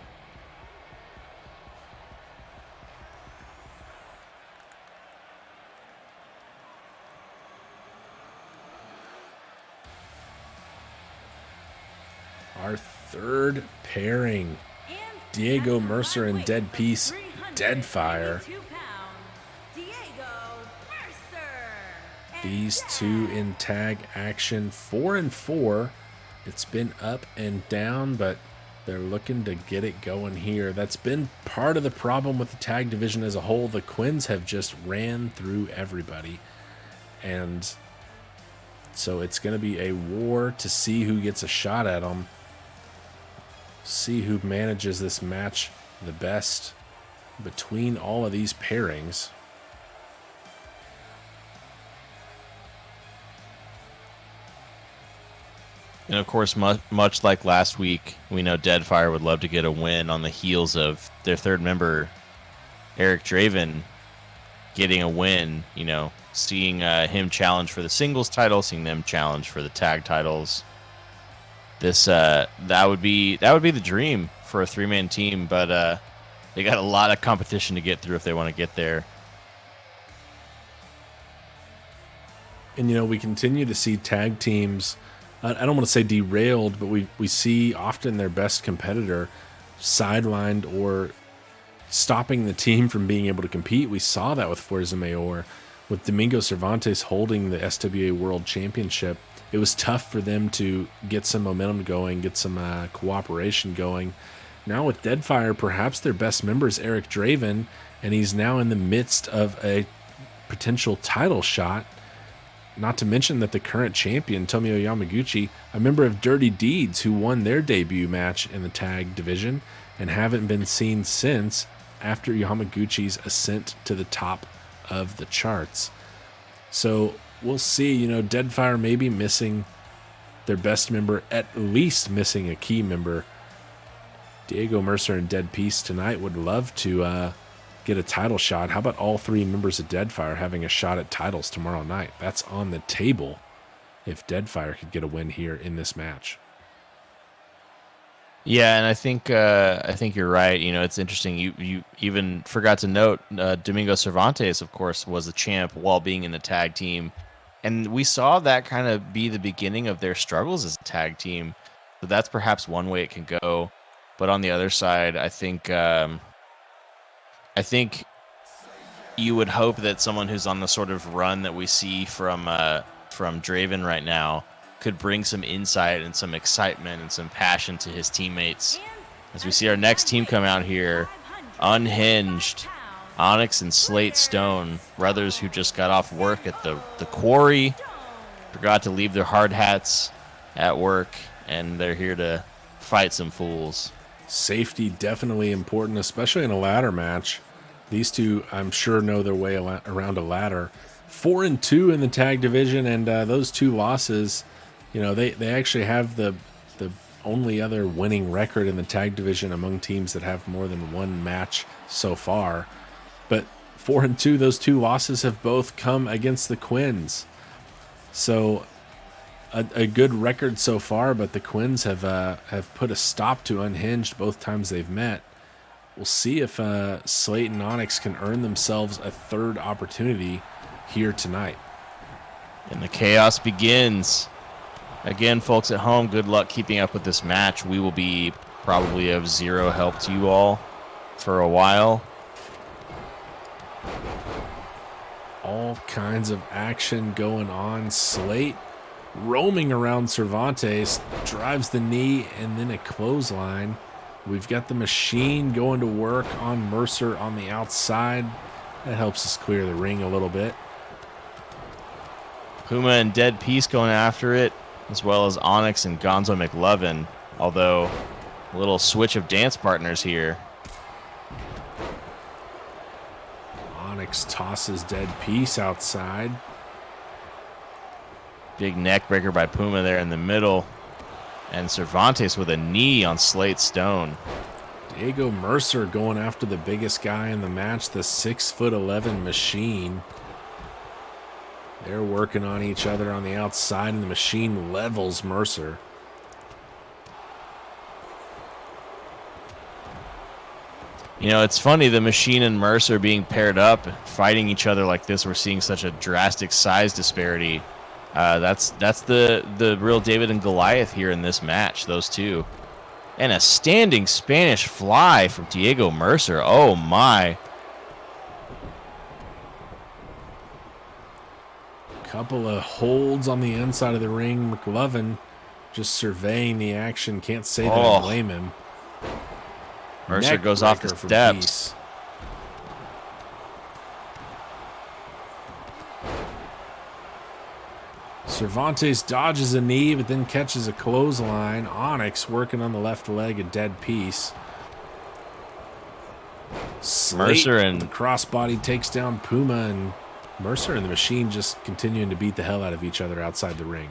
Our third pairing, and Diego at a Mercer and combined Dead weight of Piece, Deadfire. 392 pounds, Diego Mercer. And These Dead. two in tag action, 4 and 4. It's been up and down, but they're looking to get it going here. That's been part of the problem with the tag division as a whole. The Quins have just ran through everybody. And so it's going to be a war to see who gets a shot at them. See who manages this match the best between all of these pairings. And of course, much like last week, we know Deadfire would love to get a win on the heels of their third member, Eric Draven, getting a win. You know, seeing him challenge for the singles title, seeing them challenge for the tag titles. This that would be the dream for a 3-man team, but they got a lot of competition to get through if they want to get there. And, you know, we continue to see tag teams, I don't want to say derailed, but we see often their best competitor sidelined or stopping the team from being able to compete. We saw that with Fuerza Mayor, with Domingo Cervantes holding the SWA World Championship. It was tough for them to get some momentum going, get some cooperation going. Now with Deadfire, perhaps their best member is Eric Draven, and he's now in the midst of a potential title shot. Not to mention that the current champion, Tomio Yamaguchi, a member of Dirty Deeds, who won their debut match in the tag division and haven't been seen since after Yamaguchi's ascent to the top of the charts. So we'll see. You know, Deadfire may be missing their best member, at least missing a key member. Diego Mercer and Dead Peace tonight would love to get a title shot. How about all 3 members of Deadfire having a shot at titles tomorrow night? That's on the table if Deadfire could get a win here in this match. Yeah, and I think you're right. You know, it's interesting. You even forgot to note Domingo Cervantes, of course, was the champ while being in the tag team, and we saw that kind of be the beginning of their struggles as a tag team. So that's perhaps one way it can go. But on the other side, I think you would hope that someone who's on the sort of run that we see from Draven right now could bring some insight and some excitement and some passion to his teammates. As we see our next team come out here, Unhinged, Onyx and Slate Stone, brothers who just got off work at the quarry, forgot to leave their hard hats at work, and they're here to fight some fools. Safety definitely important, especially in a ladder match. These two, I'm sure, know their way around a ladder. 4-2 in the tag division, and those 2 losses, you know, they actually have the only other winning record in the tag division among teams that have more than 1 match so far. But 4-2, those 2 losses have both come against the Quins. So a good record so far, but the Quins have put a stop to Unhinged both times they've met. We'll see if Slate and Onyx can earn themselves a 3rd opportunity here tonight. And the chaos begins. Again, folks at home, good luck keeping up with this match. We will be probably of zero help to you all for a while. All kinds of action going on. Slate roaming around Cervantes, drives the knee and then a clothesline. We've got the Machine going to work on Mercer on the outside. That helps us clear the ring a little bit. Puma and Dead Peace going after it, as well as Onyx and Gonzo McLovin, although a little switch of dance partners here. Onyx tosses Dead Peace outside. Big neck breaker by Puma there in the middle. And Cervantes with a knee on Slate Stone. Diego Mercer going after the biggest guy in the match, the 6'11" Machine. They're working on each other on the outside, and the Machine levels Mercer. You know, it's funny, the Machine and Mercer being paired up, fighting each other like this. We're seeing such a drastic size disparity. That's the real David and Goliath here in this match, those two. And a standing Spanish fly from Diego Mercer. Oh, my. Couple of holds on the inside of the ring. McLovin just surveying the action. Can't say that I blame him. Mercer Neck goes off the breaker from steps. Peace. Cervantes dodges a knee, but then catches a clothesline. Onyx working on the left leg, a Dead Piece. Mercer and crossbody takes down Puma, and Mercer and the Machine just continuing to beat the hell out of each other outside the ring.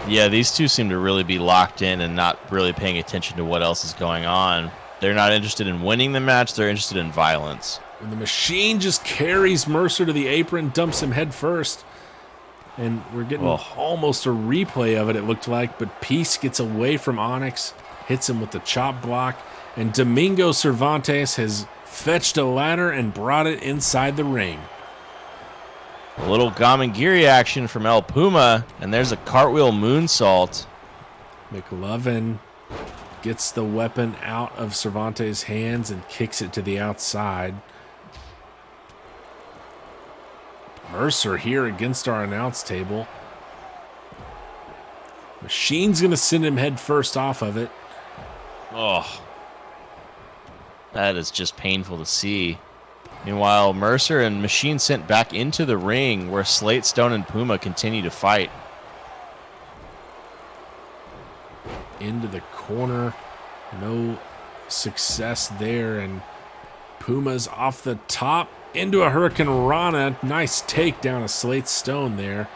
Yeah, these two seem to really be locked in and not really paying attention to what else is going on. They're not interested in winning the match, they're interested in violence. And the Machine just carries Mercer to the apron, dumps him head first. And we're getting almost a replay of it, it looked like. But Peace gets away from Onyx, hits him with the chop block. And Domingo Cervantes has fetched a ladder and brought it inside the ring. A little Gamangiri action from El Puma, and there's a cartwheel moonsault. McLovin gets the weapon out of Cervantes' hands and kicks it to the outside. Mercer here against our announce table. Machine's going to send him head first off of it. Oh, that is just painful to see. Meanwhile, Mercer and Machine sent back into the ring where Slate, Stone, and Puma continue to fight. Into the corner. No success there. And Puma's off the top into a Hurricane Rana. Nice takedown of Slate Stone there.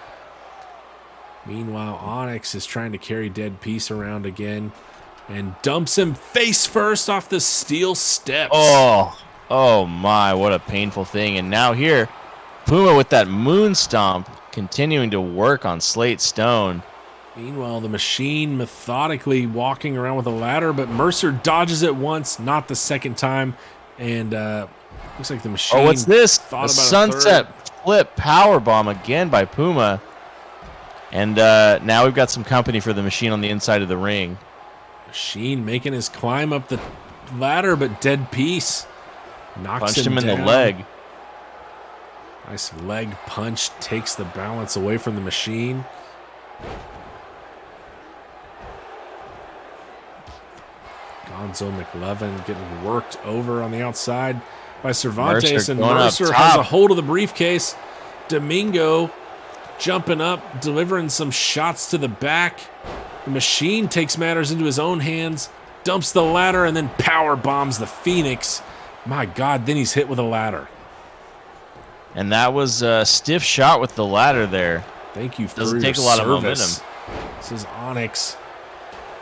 Meanwhile, Onyx is trying to carry Dead Peace around again and dumps him face first off the steel steps. Oh my, what a painful thing. And now here, Puma with that moon stomp continuing to work on Slate Stone. Meanwhile, the Machine methodically walking around with a ladder, but Mercer dodges it once, not the second time. And looks like the Machine. Oh, what's this? Thought A about sunset flip power bomb again by Puma. And now we've got some company for the Machine on the inside of the ring. Machine making his climb up the ladder, but Dead Peace knocks Punched him in down. the leg. Nice leg punch takes the balance away from the Machine. Gonzo McLovin getting worked over on the outside by Cervantes, Mercer and going up Mercer top. has a hold of the briefcase. Domingo jumping up, delivering some shots to the back. The Machine takes matters into his own hands, dumps the ladder, and then power bombs the Phoenix. My God, then he's hit with a ladder. And that was a stiff shot with the ladder there. Thank you for Doesn't your take a lot of service. momentum. This is Onyx.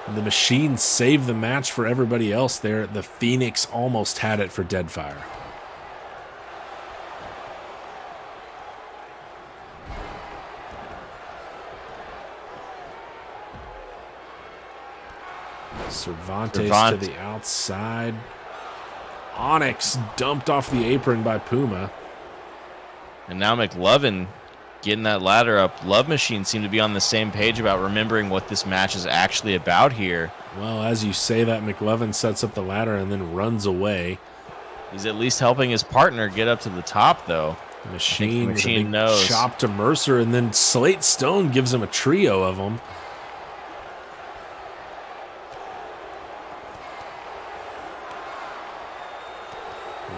And the Machine saved the match for everybody else there. The Phoenix almost had it for Deadfire. Cervantes to the outside. Onyx dumped off the apron by Puma. And now McLovin getting that ladder up. Love Machine seem to be on the same page about remembering what this match is actually about here. Well, as you say that, McLovin sets up the ladder and then runs away. He's at least helping his partner get up to the top, though. Machine, with a Machine big knows. chop to Mercer, and then Slate Stone gives him a trio of them.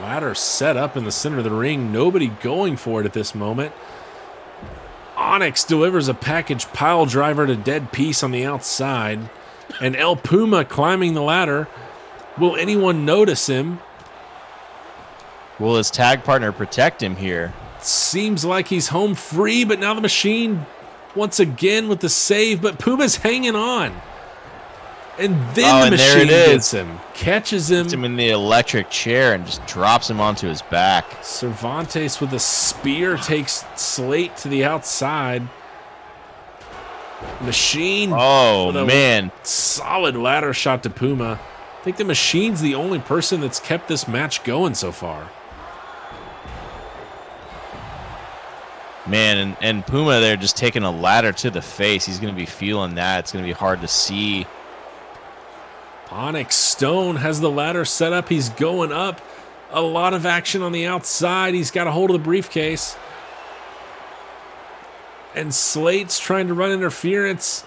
Ladder set up in the center of the ring. Nobody going for it at this moment. Onyx delivers a package pile driver to Dead Peace on the outside. And El Puma climbing the ladder. Will anyone notice him? Will his tag partner protect him here? Seems like he's home free, but now the Machine once again with the save, but Puma's hanging on. And then the Machine gets him. Catches him. Puts him in the electric chair and just drops him onto his back. Cervantes with a spear takes Slate to the outside. Machine. Oh, with a man. solid ladder shot to Puma. I think the Machine's the only person that's kept this match going so far. Man, and Puma there just taking a ladder to the face. He's going to be feeling that. It's going to be hard to see. Onyx Stone has the ladder set up. He's going up. A lot of action on the outside. He's got a hold of the briefcase. And Slate's trying to run interference.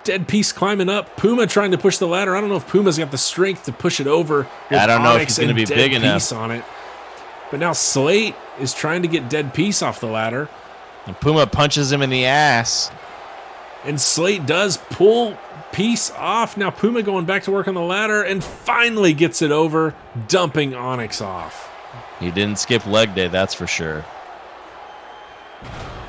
Dead Peace climbing up. Puma trying to push the ladder. I don't know if Puma's got the strength to push it over. I don't know if he's going to be big enough on it. But now Slate is trying to get Dead Peace off the ladder. And Puma punches him in the ass. And Slate does pull Peace off. Now Puma going back to work on the ladder and finally gets it over, dumping Onyx off. He didn't skip leg day, that's for sure.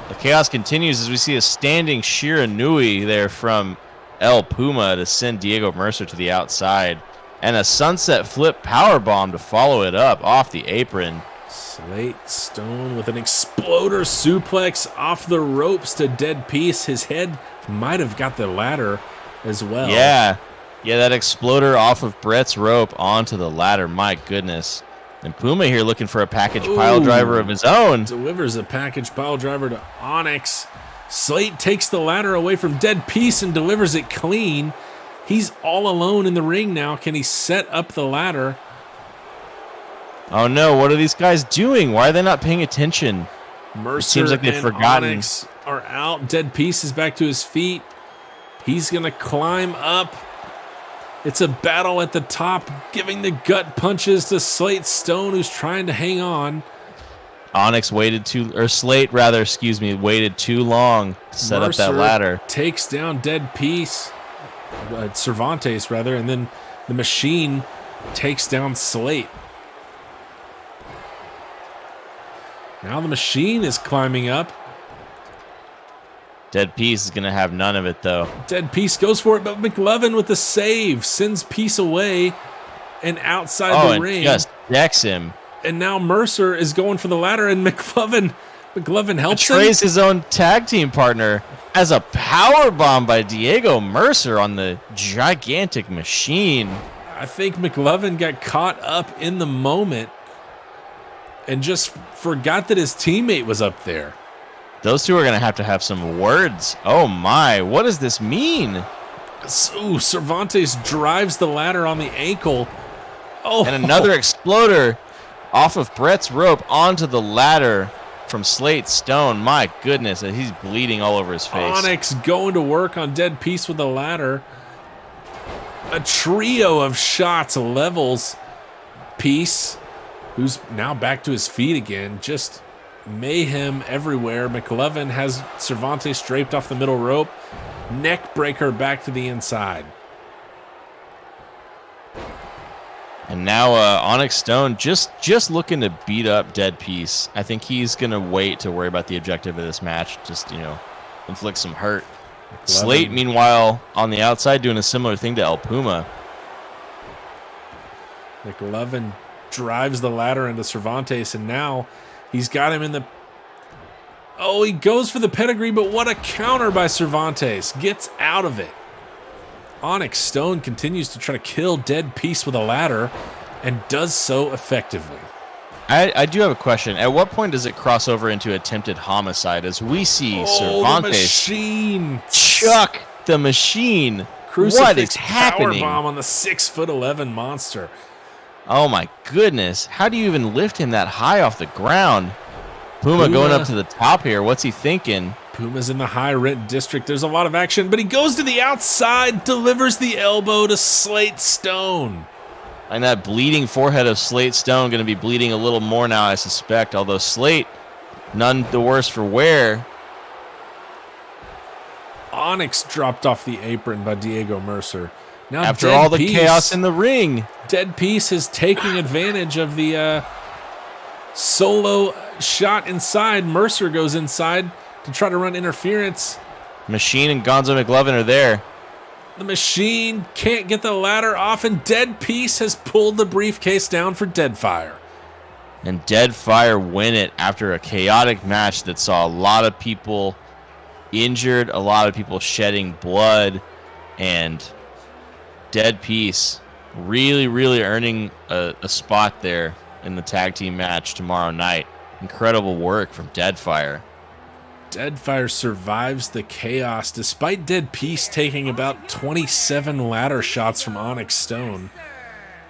The chaos continues as we see a standing Shiranui there from El Puma to send Diego Mercer to the outside. And a sunset flip power bomb to follow it up off the apron. Slate Stone with an exploder suplex off the ropes to Dead Piece. His head might have got the ladder as well. Yeah, that exploder off of Brett's rope onto the ladder. My goodness. And Puma here looking for a package pile driver of his own. Delivers a package pile driver to Onyx. Slate takes the ladder away from Dead Piece and delivers it clean. He's all alone in the ring now. Can he set up the ladder? Oh no, what are these guys doing? Why are they not paying attention? Mercer it seems like they've and forgotten. Onyx are out. Dead Piece is back to his feet. He's going to climb up. It's a battle at the top, giving the gut punches to Slate Stone, who's trying to hang on. Onyx waited waited too long to set up that ladder. Takes down Dead Piece, Cervantes rather, and then the Machine takes down Slate. Now the Machine is climbing up. Dead Piece is going to have none of it, though. Dead Piece goes for it, but McLovin with the save sends Piece away and outside the ring. Just decks him. And now Mercer is going for the ladder, and McLovin helps him. Betrays his own tag team partner as a power bomb by Diego Mercer on the gigantic Machine. I think McLovin got caught up in the moment and just forgot that his teammate was up there. Those two are going to have some words. Oh my, what does this mean? So Cervantes drives the ladder on the ankle. Oh, and another exploder off of Brett's rope onto the ladder from Slate Stone. My goodness, he's bleeding all over his face. Onyx going to work on Dead Piece with the ladder. A trio of shots levels Piece, who's now back to his feet again. Just mayhem everywhere. McLovin has Cervantes draped off the middle rope. Neck breaker back to the inside. And now Onyx Stone just looking to beat up Dead Piece. I think he's going to wait to worry about the objective of this match. Just, inflict some hurt. McLovin. Slate, meanwhile, on the outside doing a similar thing to El Puma. McLovin drives the ladder into Cervantes, and now he's got him in the... Oh, he goes for the pedigree, but what a counter by Cervantes. Gets out of it. Onyx Stone continues to try to kill Dead Piece with a ladder and does so effectively. I do have a question. At what point does it cross over into attempted homicide as we see Cervantes the Machine chuck the Machine? Crucifix what is happening? Powerbomb on the 6'11" monster. Oh my goodness. How do you even lift him that high off the ground? Puma going up to the top here. What's he thinking? Puma's in the high rent district. There's a lot of action, but he goes to the outside, delivers the elbow to Slate Stone. And that bleeding forehead of Slate Stone going to be bleeding a little more now, I suspect. Although Slate, none the worse for wear. Onyx dropped off the apron by Diego Mercer. Now after all the chaos in the ring, Dead Piece is taking advantage of the solo shot inside. Mercer goes inside to try to run interference. Machine and Gonzo McLovin are there. The Machine can't get the ladder off, and Dead Piece has pulled the briefcase down for Deadfire. And Deadfire win it after a chaotic match that saw a lot of people injured, a lot of people shedding blood, and Dead Piece really, really earning a spot there in the tag team match tomorrow night. Incredible work from Deadfire. Deadfire survives the chaos despite Dead Piece taking about 27 ladder shots from Onyx Stone.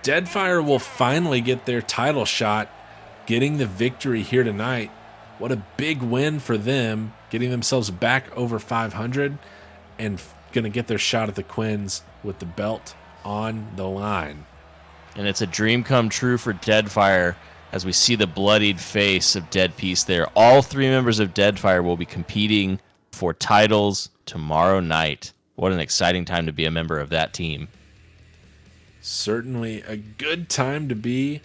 Deadfire will finally get their title shot, getting the victory here tonight. What a big win for them, getting themselves back over 500 and going to get their shot at the Quins with the belt on the line. And it's a dream come true for Deadfire as we see the bloodied face of Dead Piece there. All three members of Deadfire will be competing for titles tomorrow night. What an exciting time to be a member of that team. Certainly a good time to be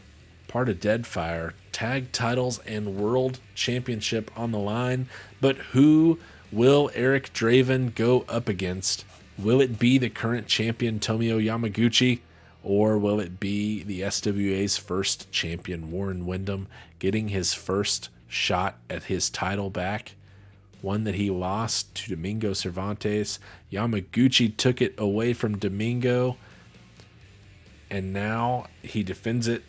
part of Deadfire. Tag titles and world championship on the line. But who will Eric Draven go up against? Will it be the current champion Tomio Yamaguchi? Or will it be the SWA's first champion, Warren Windham, getting his first shot at his title back? One that he lost to Domingo Cervantes. Yamaguchi took it away from Domingo, and now he defends it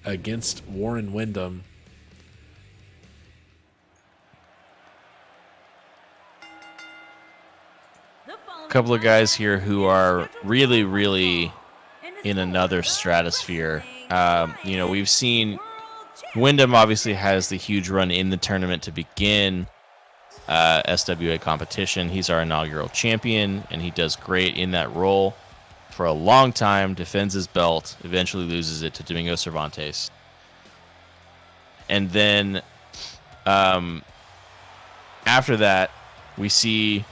against Warren Windham. A couple of guys here who are really, really in another stratosphere. We've seen Wyndham obviously has the huge run in the tournament to begin SWA competition. He's our inaugural champion, and he does great in that role for a long time, defends his belt, eventually loses it to Domingo Cervantes. And then after that, we see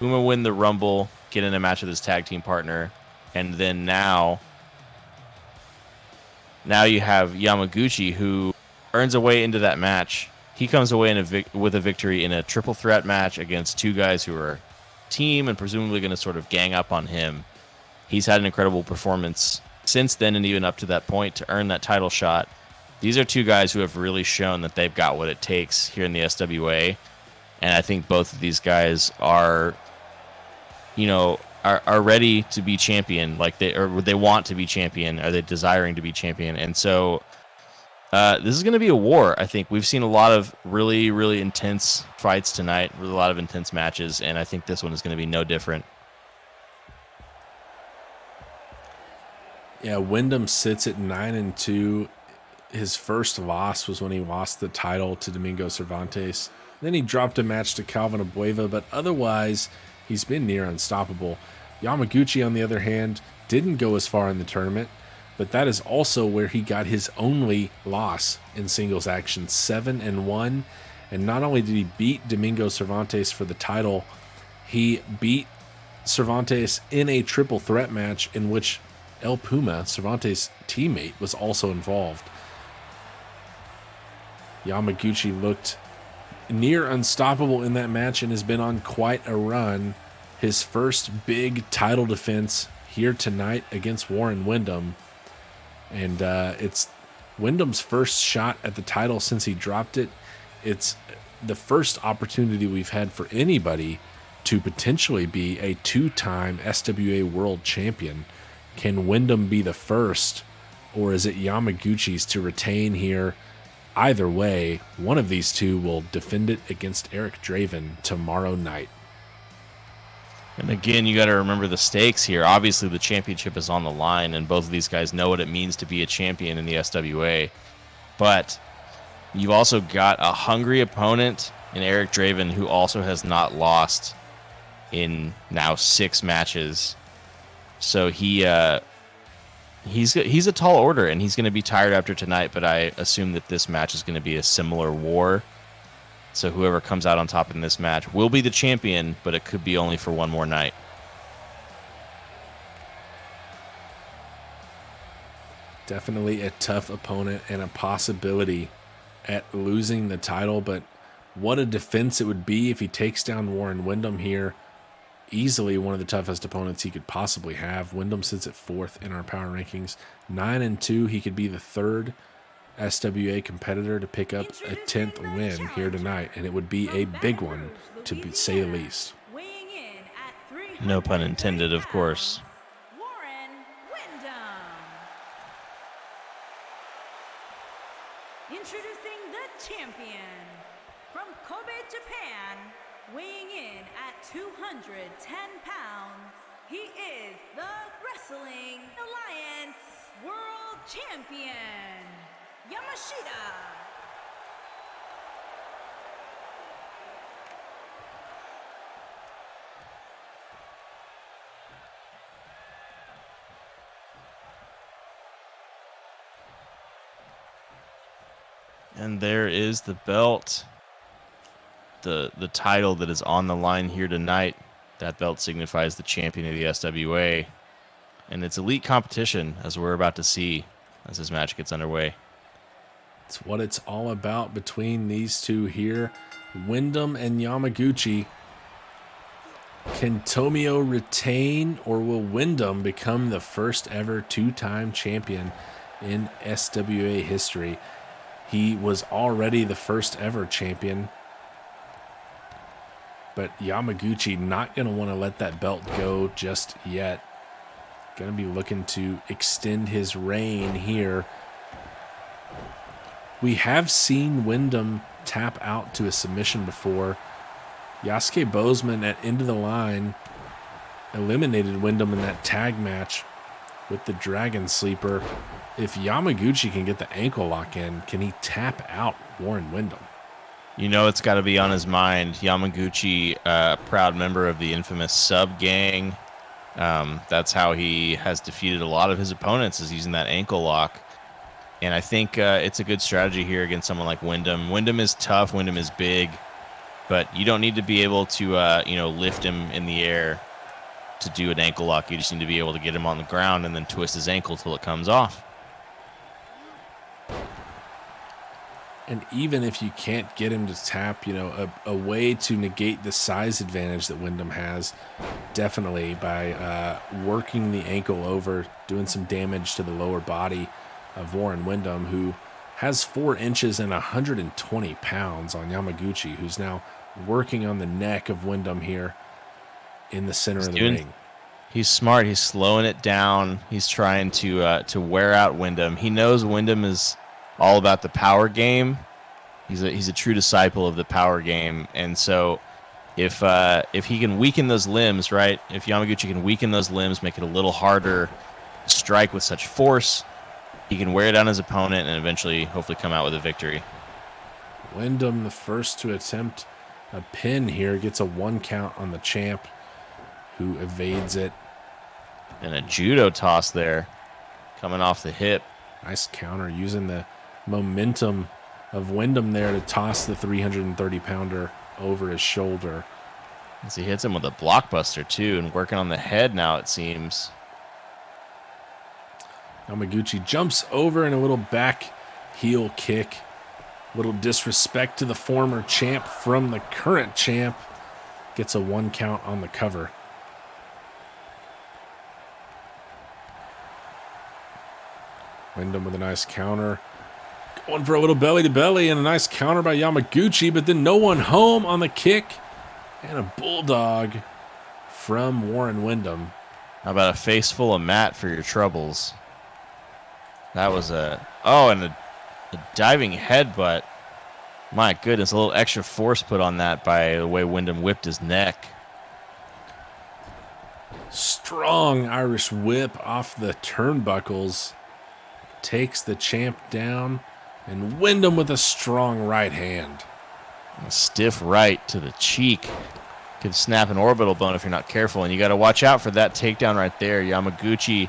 Uma win the Rumble, get in a match with his tag team partner, and then now you have Yamaguchi, who earns a way into that match. He comes away with a victory in a triple threat match against two guys who are team and presumably going to sort of gang up on him. He's had an incredible performance since then and even up to that point to earn that title shot. These are two guys who have really shown that they've got what it takes here in the SWA, and I think both of these guys are ready to be champion, like they want to be champion, are they desiring to be champion? And so this is going to be a war. I think we've seen a lot of really, really intense fights tonight, a lot of intense matches, and I think this one is going to be no different. Yeah, Wyndham sits at 9-2. His first loss was when he lost the title to Domingo Cervantes. Then he dropped a match to Calvin Abueva, but otherwise he's been near unstoppable. Yamaguchi, on the other hand, didn't go as far in the tournament, but that is also where he got his only loss in singles action, 7-1. And not only did he beat Domingo Cervantes for the title, he beat Cervantes in a triple threat match in which El Puma, Cervantes' teammate, was also involved. Yamaguchi looked near unstoppable in that match and has been on quite a run. His first big title defense here tonight against Warren Windham. And it's Wyndham's first shot at the title since he dropped it. It's the first opportunity we've had for anybody to potentially be a two-time SWA world champion. Can Windham be the first, or is it Yamaguchi's to retain here? Either way, one of these two will defend it against Eric Draven tomorrow night. And again, you got to remember the stakes here. Obviously, the championship is on the line, and both of these guys know what it means to be a champion in the SWA. But you've also got a hungry opponent in Eric Draven, who also has not lost in now 6 matches. So he's a tall order, and he's going to be tired after tonight, but I assume that this match is going to be a similar war. So whoever comes out on top in this match will be the champion, but it could be only for one more night. Definitely a tough opponent and a possibility at losing the title, but what a defense it would be if he takes down Warren Windham here. Easily one of the toughest opponents he could possibly have. Windham sits at 4th in our power rankings. 9-2, he could be the 3rd SWA competitor to pick up a 10th win here tonight, and it would be a big one, to say the least. No pun intended, of course. Warren Windham. Introducing the champion from Kobe, Japan, weighing in at 210 pounds. He is the Wrestling Alliance World Champion, Yamashita. And there is the belt. The title that is on the line here tonight. That belt signifies the champion of the SWA. And it's elite competition, as we're about to see as this match gets underway. It's what it's all about between these two here. Windham and Yamaguchi Can Tomio retain, or will Wyndham become the first ever two-time champion in SWA history? He was already the first ever champion, but Yamaguchi not going to want to let that belt go just yet. Going to be looking to extend his reign here. We have seen Wyndham tap out to a submission before. Yasuke Bozeman at End of the Line eliminated Wyndham in that tag match with the Dragon Sleeper. If Yamaguchi can get the ankle lock in, can he tap out Warren Wyndham? You know it's got to be on his mind. Yamaguchi, proud member of the infamous Sub Gang. That's how he has defeated a lot of his opponents, is using that ankle lock. And I think it's a good strategy here against someone like Wyndham. Wyndham is tough. Wyndham is big. But you don't need to be able to, lift him in the air to do an ankle lock. You just need to be able to get him on the ground and then twist his ankle till it comes off. And even if you can't get him to tap, a way to negate the size advantage that Wyndham has, definitely by working the ankle over, doing some damage to the lower body of Warren Wyndham, who has 4 inches and 120 pounds on Yamaguchi, who's now working on the neck of Wyndham here in the center of the ring. He's smart. He's slowing it down. He's trying to wear out Wyndham. He knows Wyndham is all about the power game. He's a true disciple of the power game, and so if he can weaken those limbs, right? If Yamaguchi can weaken those limbs, make it a little harder to strike with such force, he can wear down his opponent and eventually, hopefully, come out with a victory. Wyndham, the first to attempt a pin here, gets a 1 count on the champ, who evades it. And a judo toss there, coming off the hip. Nice counter, using the momentum of Wyndham there to toss the 330-pounder over his shoulder. As he hits him with a blockbuster, too, and working on the head now, it seems. Yamaguchi jumps over in a little back heel kick. Little disrespect to the former champ from the current champ. Gets a 1 count on the cover. Wyndham with a nice counter. Going for a little belly-to-belly and a nice counter by Yamaguchi, but then no one home on the kick. And a bulldog from Warren Wyndham. How about a face full of mat for your troubles? That was a diving headbutt. My goodness, a little extra force put on that by the way Wyndham whipped his neck. Strong Irish whip off the turnbuckles. Takes the champ down, and Wyndham with a strong right hand. A stiff right to the cheek. Could snap an orbital bone if you're not careful, and you got to watch out for that takedown right there. Yamaguchi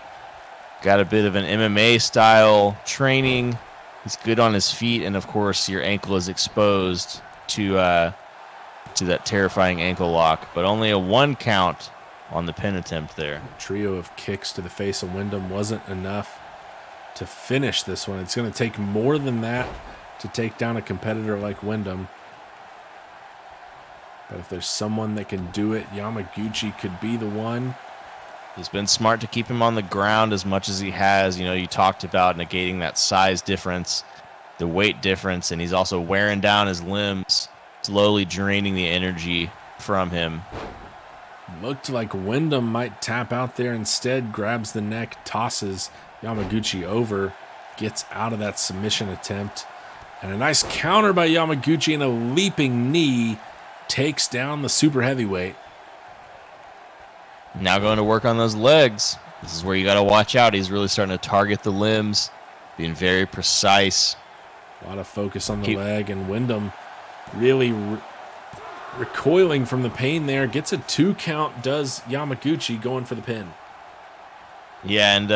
got a bit of an MMA style training. He's good on his feet, and of course your ankle is exposed to that terrifying ankle lock, but only a 1 count on the pin attempt there. A trio of kicks to the face of Wyndham wasn't enough to finish this one. It's going to take more than that to take down a competitor like Wyndham. But if there's someone that can do it, Yamaguchi could be the one. He's been smart to keep him on the ground as much as he has. You talked about negating that size difference, the weight difference, and he's also wearing down his limbs, slowly draining the energy from him. Looked like Wyndham might tap out there instead, grabs the neck, tosses Yamaguchi over, gets out of that submission attempt, and a nice counter by Yamaguchi and a leaping knee takes down the super heavyweight. Now going to work on those legs. This is where you got to watch out. He's really starting to target the limbs, being very precise. A lot of focus on the leg, and Wyndham really recoiling from the pain there. Gets a 2 count, does Yamaguchi, going for the pin. Yeah, and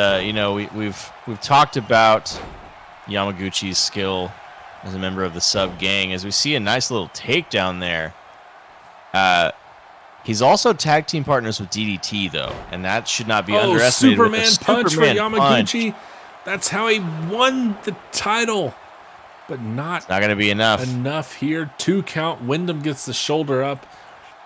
we've talked about Yamaguchi's skill as a member of the Sub Gang. As we see a nice little takedown there. He's also tag team partners with DDT, though, and that should not be underestimated. Superman punch for Yamaguchi. Punch. That's how he won the title, but not going to be enough. Enough here. 2 count. Wyndham gets the shoulder up,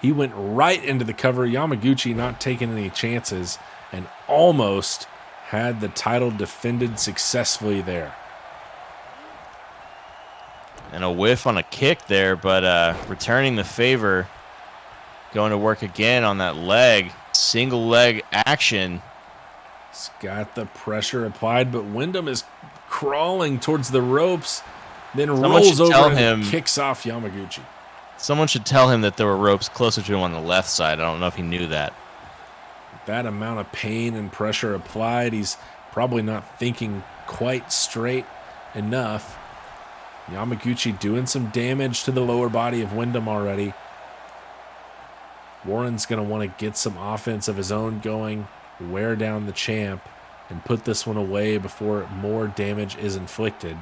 He went right into the cover. Yamaguchi not taking any chances and almost had the title defended successfully there. And a whiff on a kick there, but returning the favor. Going to work again on that leg. Single leg action. He's got the pressure applied, but Wyndham is crawling towards the ropes, then rolls over and kicks off Yamaguchi. Someone should tell him that there were ropes closer to him on the left side. I don't know if he knew that. That amount of pain and pressure applied, he's probably not thinking quite straight enough. Yamaguchi doing some damage to the lower body of Wyndham already. Warren's going to want to get some offense of his own going, wear down the champ, and put this one away before more damage is inflicted.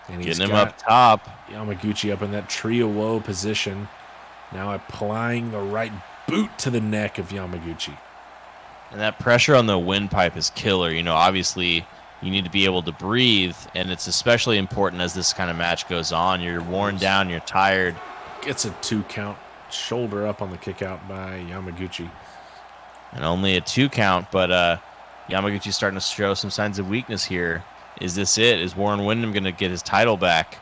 And he's getting him up top. Yamaguchi up in that tree of woe position. Now applying the right boot to the neck of Yamaguchi. And that pressure on the windpipe is killer. You know, obviously you need to be able to breathe, and it's especially important as this kind of match goes on. You're worn down, you're tired. Gets a 2 count, shoulder up on the kick out by Yamaguchi. And only a 2 count, but Yamaguchi's starting to show some signs of weakness here. Is this it? Is Warren Wyndham going to get his title back?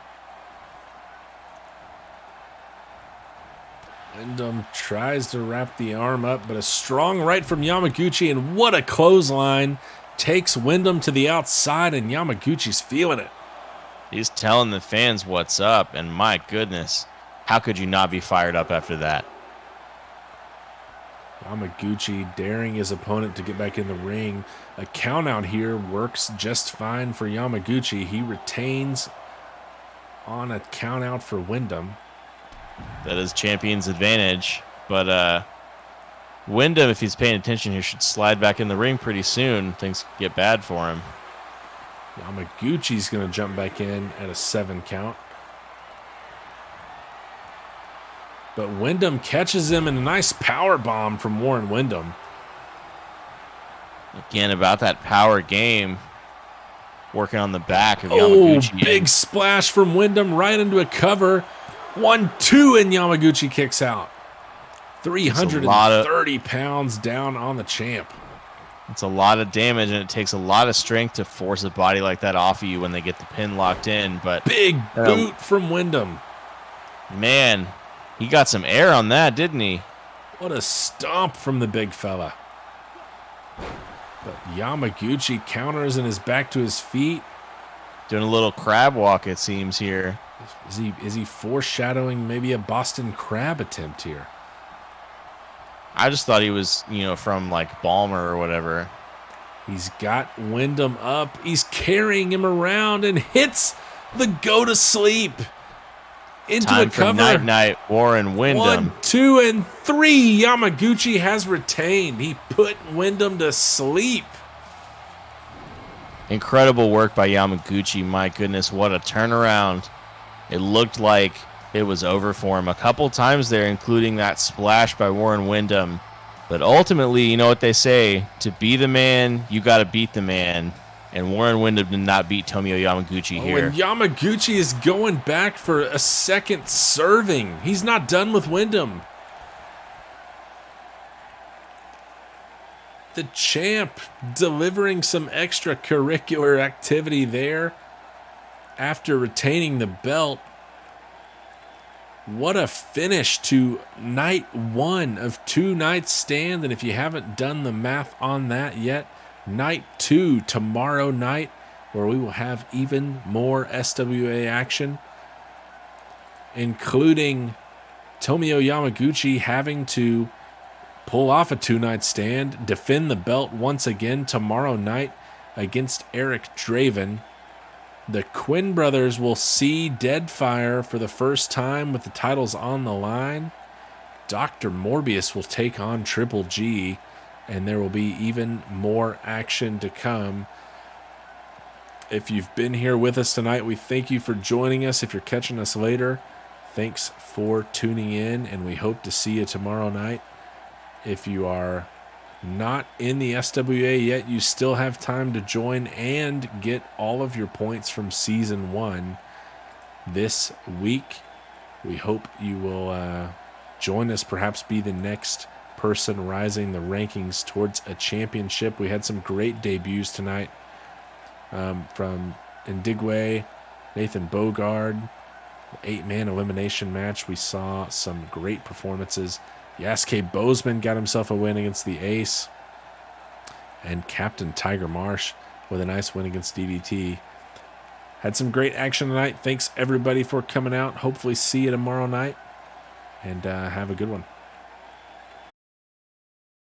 Wyndham tries to wrap the arm up, but a strong right from Yamaguchi, and what a clothesline. Takes Wyndham to the outside, and Yamaguchi's feeling it. He's telling the fans what's up, and my goodness, how could you not be fired up after that? Yamaguchi daring his opponent to get back in the ring. A count out here works just fine for Yamaguchi. He retains on a count out for Wyndham. That is champion's advantage, but Wyndham, if he's paying attention here, should slide back in the ring pretty soon. Things could get bad for him. Yamaguchi's going to jump back in at a 7 count. But Wyndham catches him in a nice power bomb from Warren Wyndham. Again, about that power game. Working on the back of Yamaguchi. Oh, big splash from Wyndham right into a cover. 1-2, and Yamaguchi kicks out. 330 pounds down on the champ. It's a lot of damage, and it takes a lot of strength to force a body like that off of you when they get the pin locked in. But big boot from Wyndham. Man, he got some air on that, didn't he? What a stomp from the big fella. But Yamaguchi counters and is back to his feet. Doing a little crab walk, it seems, here. Is he foreshadowing maybe a Boston Crab attempt here? I just thought he was, from like Balmer or whatever. He's got Wyndham up. He's carrying him around and hits the go to sleep into Time a cover. For night, Warren Wyndham. 1, 2, and 3. Yamaguchi has retained. He put Wyndham to sleep. Incredible work by Yamaguchi. My goodness, what a turnaround. It looked like it was over for him a couple times there, including that splash by Warren Wyndham. But ultimately, you know what they say, to be the man, you got to beat the man. And Warren Wyndham did not beat Tomio Yamaguchi here. And Yamaguchi is going back for a second serving. He's not done with Wyndham. The champ delivering some extracurricular activity there after retaining the belt. What a finish to night 1 of 2 nights stand. And if you haven't done the math on that yet, night 2 tomorrow night, where we will have even more SWA action, including Tomio Yamaguchi having to pull off a 2-night stand, defend the belt once again tomorrow night against Eric Draven. The Quinn brothers will see Deadfire for the first time with the titles on the line. Dr. Morbius will take on Triple G, and there will be even more action to come. If you've been here with us tonight, we thank you for joining us. If you're catching us later, thanks for tuning in, and we hope to see you tomorrow night. If you are not in the SWA yet, you still have time to join and get all of your points from Season 1 this week. We hope you will join us, perhaps be the next person rising the rankings towards a championship. We had some great debuts tonight from Ndigwe, Nathan Bogard, 8-man elimination match. We saw some great performances. Yasuke Bozeman got himself a win against the Ace. And Captain Tiger Marsh with a nice win against DDT. Had some great action tonight. Thanks, everybody, for coming out. Hopefully see you tomorrow night. And have a good one.